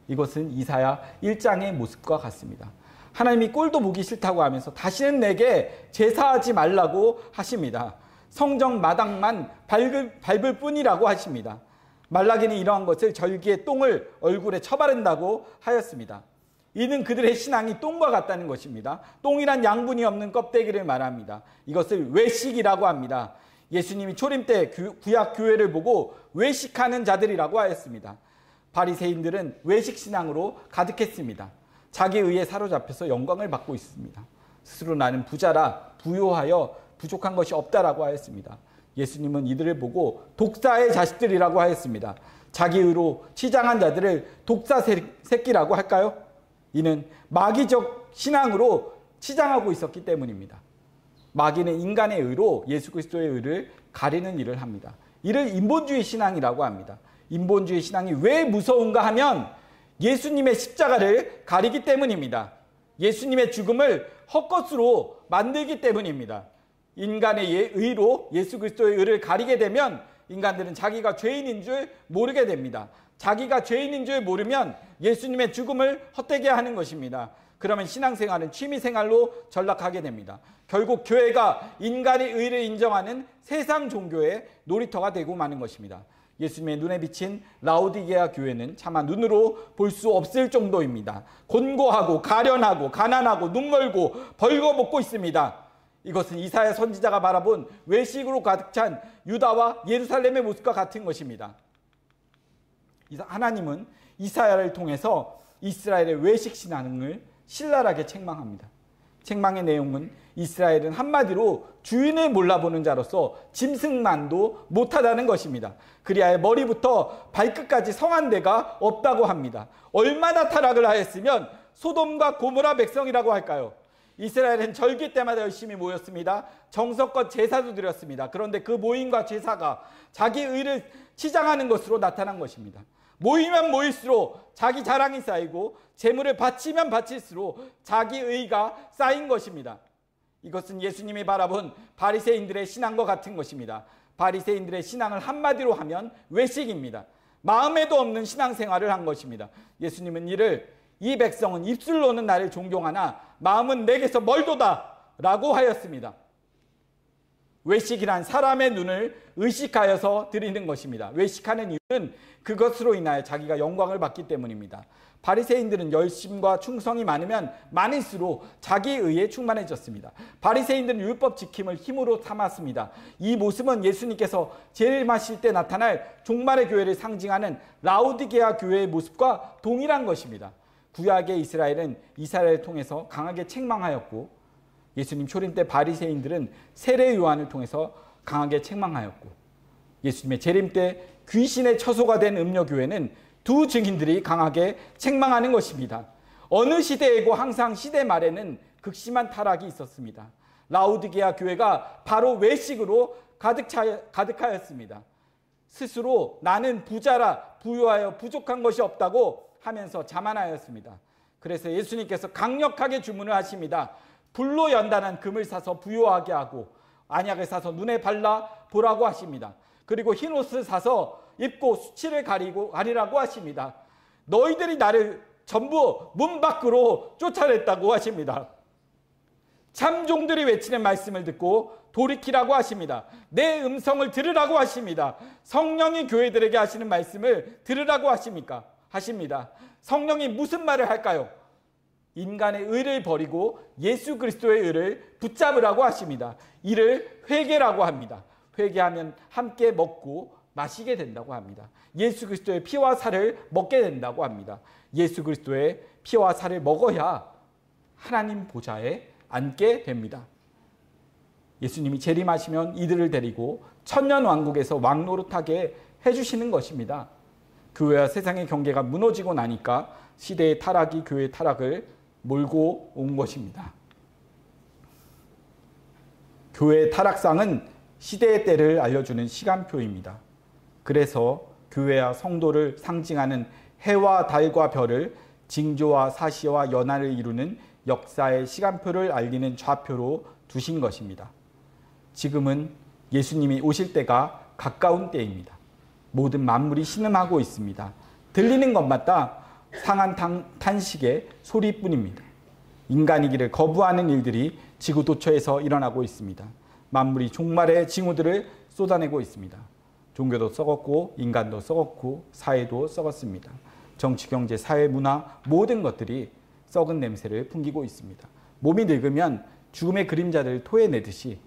이것은 이사야 1장의 모습과 같습니다. 하나님이 꼴도 보기 싫다고 하면서 다시는 내게 제사하지 말라고 하십니다. 성정 마당만 밟을 뿐이라고 하십니다. 말라기는 이러한 것을 절기의 똥을 얼굴에 쳐바른다고 하였습니다. 이는 그들의 신앙이 똥과 같다는 것입니다. 똥이란 양분이 없는 껍데기를 말합니다. 이것을 외식이라고 합니다. 예수님이 초림 때 구약 교회를 보고 외식하는 자들이라고 하였습니다. 바리새인들은 외식 신앙으로 가득했습니다. 자기 의에 사로잡혀서 영광을 받고 있습니다. 스스로 나는 부자라 부요하여 부족한 것이 없다라고 하였습니다. 예수님은 이들을 보고 독사의 자식들이라고 하였습니다. 자기 의로 치장한 자들을 독사 새끼라고 할까요? 이는 마귀적 신앙으로 치장하고 있었기 때문입니다. 마귀는 인간의 의로 예수 그리스도의 의를 가리는 일을 합니다. 이를 인본주의 신앙이라고 합니다. 인본주의 신앙이 왜 무서운가 하면 예수님의 십자가를 가리기 때문입니다. 예수님의 죽음을 헛것으로 만들기 때문입니다. 인간의 의로 예수 그리스도의 의를 가리게 되면 인간들은 자기가 죄인인 줄 모르게 됩니다. 자기가 죄인인 줄 모르면 예수님의 죽음을 헛되게 하는 것입니다. 그러면 신앙생활은 취미생활로 전락하게 됩니다. 결국 교회가 인간의 의를 인정하는 세상 종교의 놀이터가 되고 마는 것입니다. 예수님의 눈에 비친 라오디게아 교회는 차마 눈으로 볼 수 없을 정도입니다. 곤고하고 가련하고 가난하고 눈멀고 벌거벗고 있습니다. 이것은 이사야 선지자가 바라본 외식으로 가득 찬 유다와 예루살렘의 모습과 같은 것입니다. 하나님은 이사야를 통해서 이스라엘의 외식 신앙을 신랄하게 책망합니다. 책망의 내용은 이스라엘은 한마디로 주인을 몰라보는 자로서 짐승만도 못하다는 것입니다. 그리하여 머리부터 발끝까지 성한 데가 없다고 합니다. 얼마나 타락을 하였으면 소돔과 고모라 백성이라고 할까요? 이스라엘은 절기 때마다 열심히 모였습니다. 정성껏 제사도 드렸습니다. 그런데 그 모임과 제사가 자기 의를 치장하는 것으로 나타난 것입니다. 모이면 모일수록 자기 자랑이 쌓이고 재물을 바치면 바칠수록 자기 의가 쌓인 것입니다. 이것은 예수님이 바라본 바리새인들의 신앙과 같은 것입니다. 바리새인들의 신앙을 한마디로 하면 외식입니다. 마음에도 없는 신앙생활을 한 것입니다. 예수님은 이 백성은 입술로는 나를 존경하나 마음은 내게서 멀도다 라고 하였습니다. 외식이란 사람의 눈을 의식하여서 드리는 것입니다. 외식하는 이유는 그것으로 인하여 자기가 영광을 받기 때문입니다. 바리새인들은 열심과 충성이 많으면 많을수록 자기 의에 충만해졌습니다. 바리새인들은 율법 지킴을 힘으로 삼았습니다. 이 모습은 예수님께서 재림하실 때 나타날 종말의 교회를 상징하는 라오디게아 교회의 모습과 동일한 것입니다. 구약의 이스라엘은 이스라엘을 통해서 강하게 책망하였고 예수님 초림 때 바리새인들은 세례 요한을 통해서 강하게 책망하였고 예수님의 재림 때 귀신의 처소가 된 음녀교회는 두 증인들이 강하게 책망하는 것입니다. 어느 시대이고 항상 시대 말에는 극심한 타락이 있었습니다. 라오디게아 교회가 바로 외식으로 가득하였습니다. 스스로 나는 부자라 부유하여 부족한 것이 없다고 하면서 자만하였습니다. 그래서 예수님께서 강력하게 주문을 하십니다. 불로 연단한 금을 사서 부유하게 하고 안약을 사서 눈에 발라 보라고 하십니다. 그리고 흰 옷을 사서 입고 수치를 가리라고 하십니다. 너희들이 나를 전부 문 밖으로 쫓아냈다고 하십니다. 참종들이 외치는 말씀을 듣고 돌이키라고 하십니다. 내 음성을 들으라고 하십니다. 성령이 교회들에게 하시는 말씀을 들으라고 하십니다. 성령이 무슨 말을 할까요? 인간의 의를 버리고 예수 그리스도의 의를 붙잡으라고 하십니다. 이를 회개라고 합니다. 회개하면 함께 먹고 마시게 된다고 합니다. 예수 그리스도의 피와 살을 먹게 된다고 합니다. 예수 그리스도의 피와 살을 먹어야 하나님 보좌에 앉게 됩니다. 예수님이 재림하시면 이들을 데리고 천년왕국에서 왕노릇하게 해주시는 것입니다. 교회와 세상의 경계가 무너지고 나니까 시대의 타락이 교회의 타락을 몰고 온 것입니다. 교회의 타락상은 시대의 때를 알려주는 시간표입니다. 그래서 교회와 성도를 상징하는 해와 달과 별을 징조와 사시와 연하를 이루는 역사의 시간표를 알리는 좌표로 두신 것입니다. 지금은 예수님이 오실 때가 가까운 때입니다. 모든 만물이 신음하고 있습니다. 들리는 것마다 상한 탄식의 소리뿐입니다. 인간이기를 거부하는 일들이 지구 도처에서 일어나고 있습니다. 만물이 종말의 징후들을 쏟아내고 있습니다. 종교도 썩었고 인간도 썩었고 사회도 썩었습니다. 정치, 경제, 사회, 문화 모든 것들이 썩은 냄새를 풍기고 있습니다. 몸이 늙으면 죽음의 그림자를 토해내듯이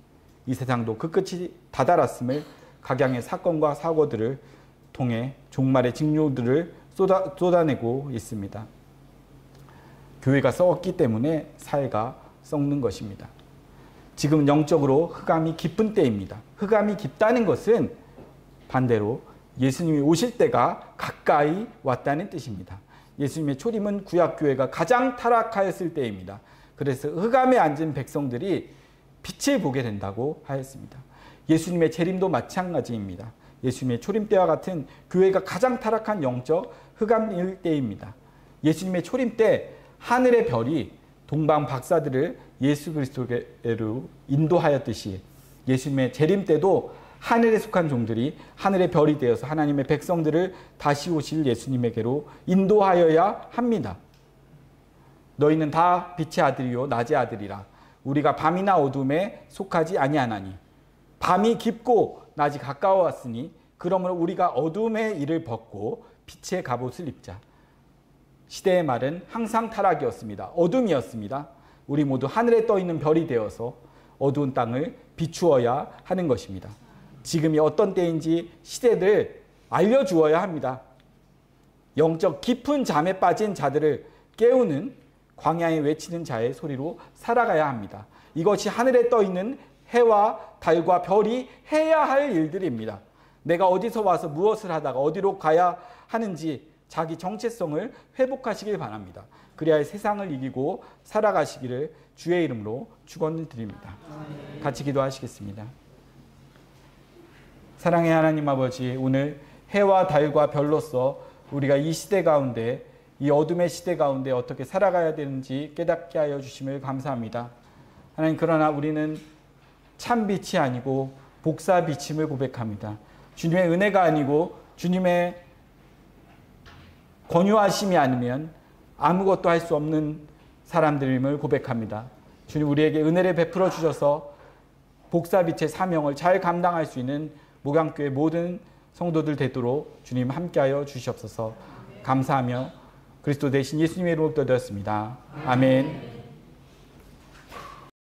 이 세상도 그 끝이 다다랐음을 각양의 사건과 사고들을 통해 종말의 징조들을 쏟아내고 있습니다. 교회가 썩었기 때문에 사회가 썩는 것입니다. 지금 영적으로 흑암이 깊은 때입니다. 흑암이 깊다는 것은 반대로 예수님이 오실 때가 가까이 왔다는 뜻입니다. 예수님의 초림은 구약교회가 가장 타락하였을 때입니다. 그래서 흑암에 앉은 백성들이 빛을 보게 된다고 하였습니다. 예수님의 재림도 마찬가지입니다. 예수님의 초림 때와 같은 교회가 가장 타락한 영적 흑암일 때입니다. 예수님의 초림 때 하늘의 별이 동방 박사들을 예수 그리스도로 인도하였듯이 예수님의 재림 때도 하늘에 속한 종들이 하늘의 별이 되어서 하나님의 백성들을 다시 오실 예수님에게로 인도하여야 합니다. 너희는 다 빛의 아들이요 낮의 아들이라. 우리가 밤이나 어둠에 속하지 아니하나니 밤이 깊고 낮이 가까워왔으니 그러므로 우리가 어둠의 일을 벗고 빛의 갑옷을 입자. 시대의 말은 항상 타락이었습니다. 어둠이었습니다. 우리 모두 하늘에 떠있는 별이 되어서 어두운 땅을 비추어야 하는 것입니다. 지금이 어떤 때인지 시대를 알려주어야 합니다. 영적 깊은 잠에 빠진 자들을 깨우는 광야에 외치는 자의 소리로 살아가야 합니다. 이것이 하늘에 떠있는 해와 달과 별이 해야 할 일들입니다. 내가 어디서 와서 무엇을 하다가 어디로 가야 하는지 자기 정체성을 회복하시길 바랍니다. 그래야 세상을 이기고 살아가시기를 주의 이름으로 축원을 드립니다. 같이 기도하시겠습니다. 사랑의 하나님 아버지, 오늘 해와 달과 별로서 우리가 이 시대 가운데, 이 어둠의 시대 가운데 어떻게 살아가야 되는지 깨닫게 하여 주심을 감사합니다. 하나님, 그러나 우리는 참 빛이 아니고 복사 비침을 고백합니다. 주님의 은혜가 아니고 주님의 권유하심이 아니면 아무것도 할 수 없는 사람들임을 고백합니다. 주님, 우리에게 은혜를 베풀어 주셔서 복사빛의 사명을 잘 감당할 수 있는 목양교회 모든 성도들 되도록 주님 함께하여 주시옵소서. 감사하며 그리스도 대신 예수님의 이름으로 기도드렸습니다. 아멘.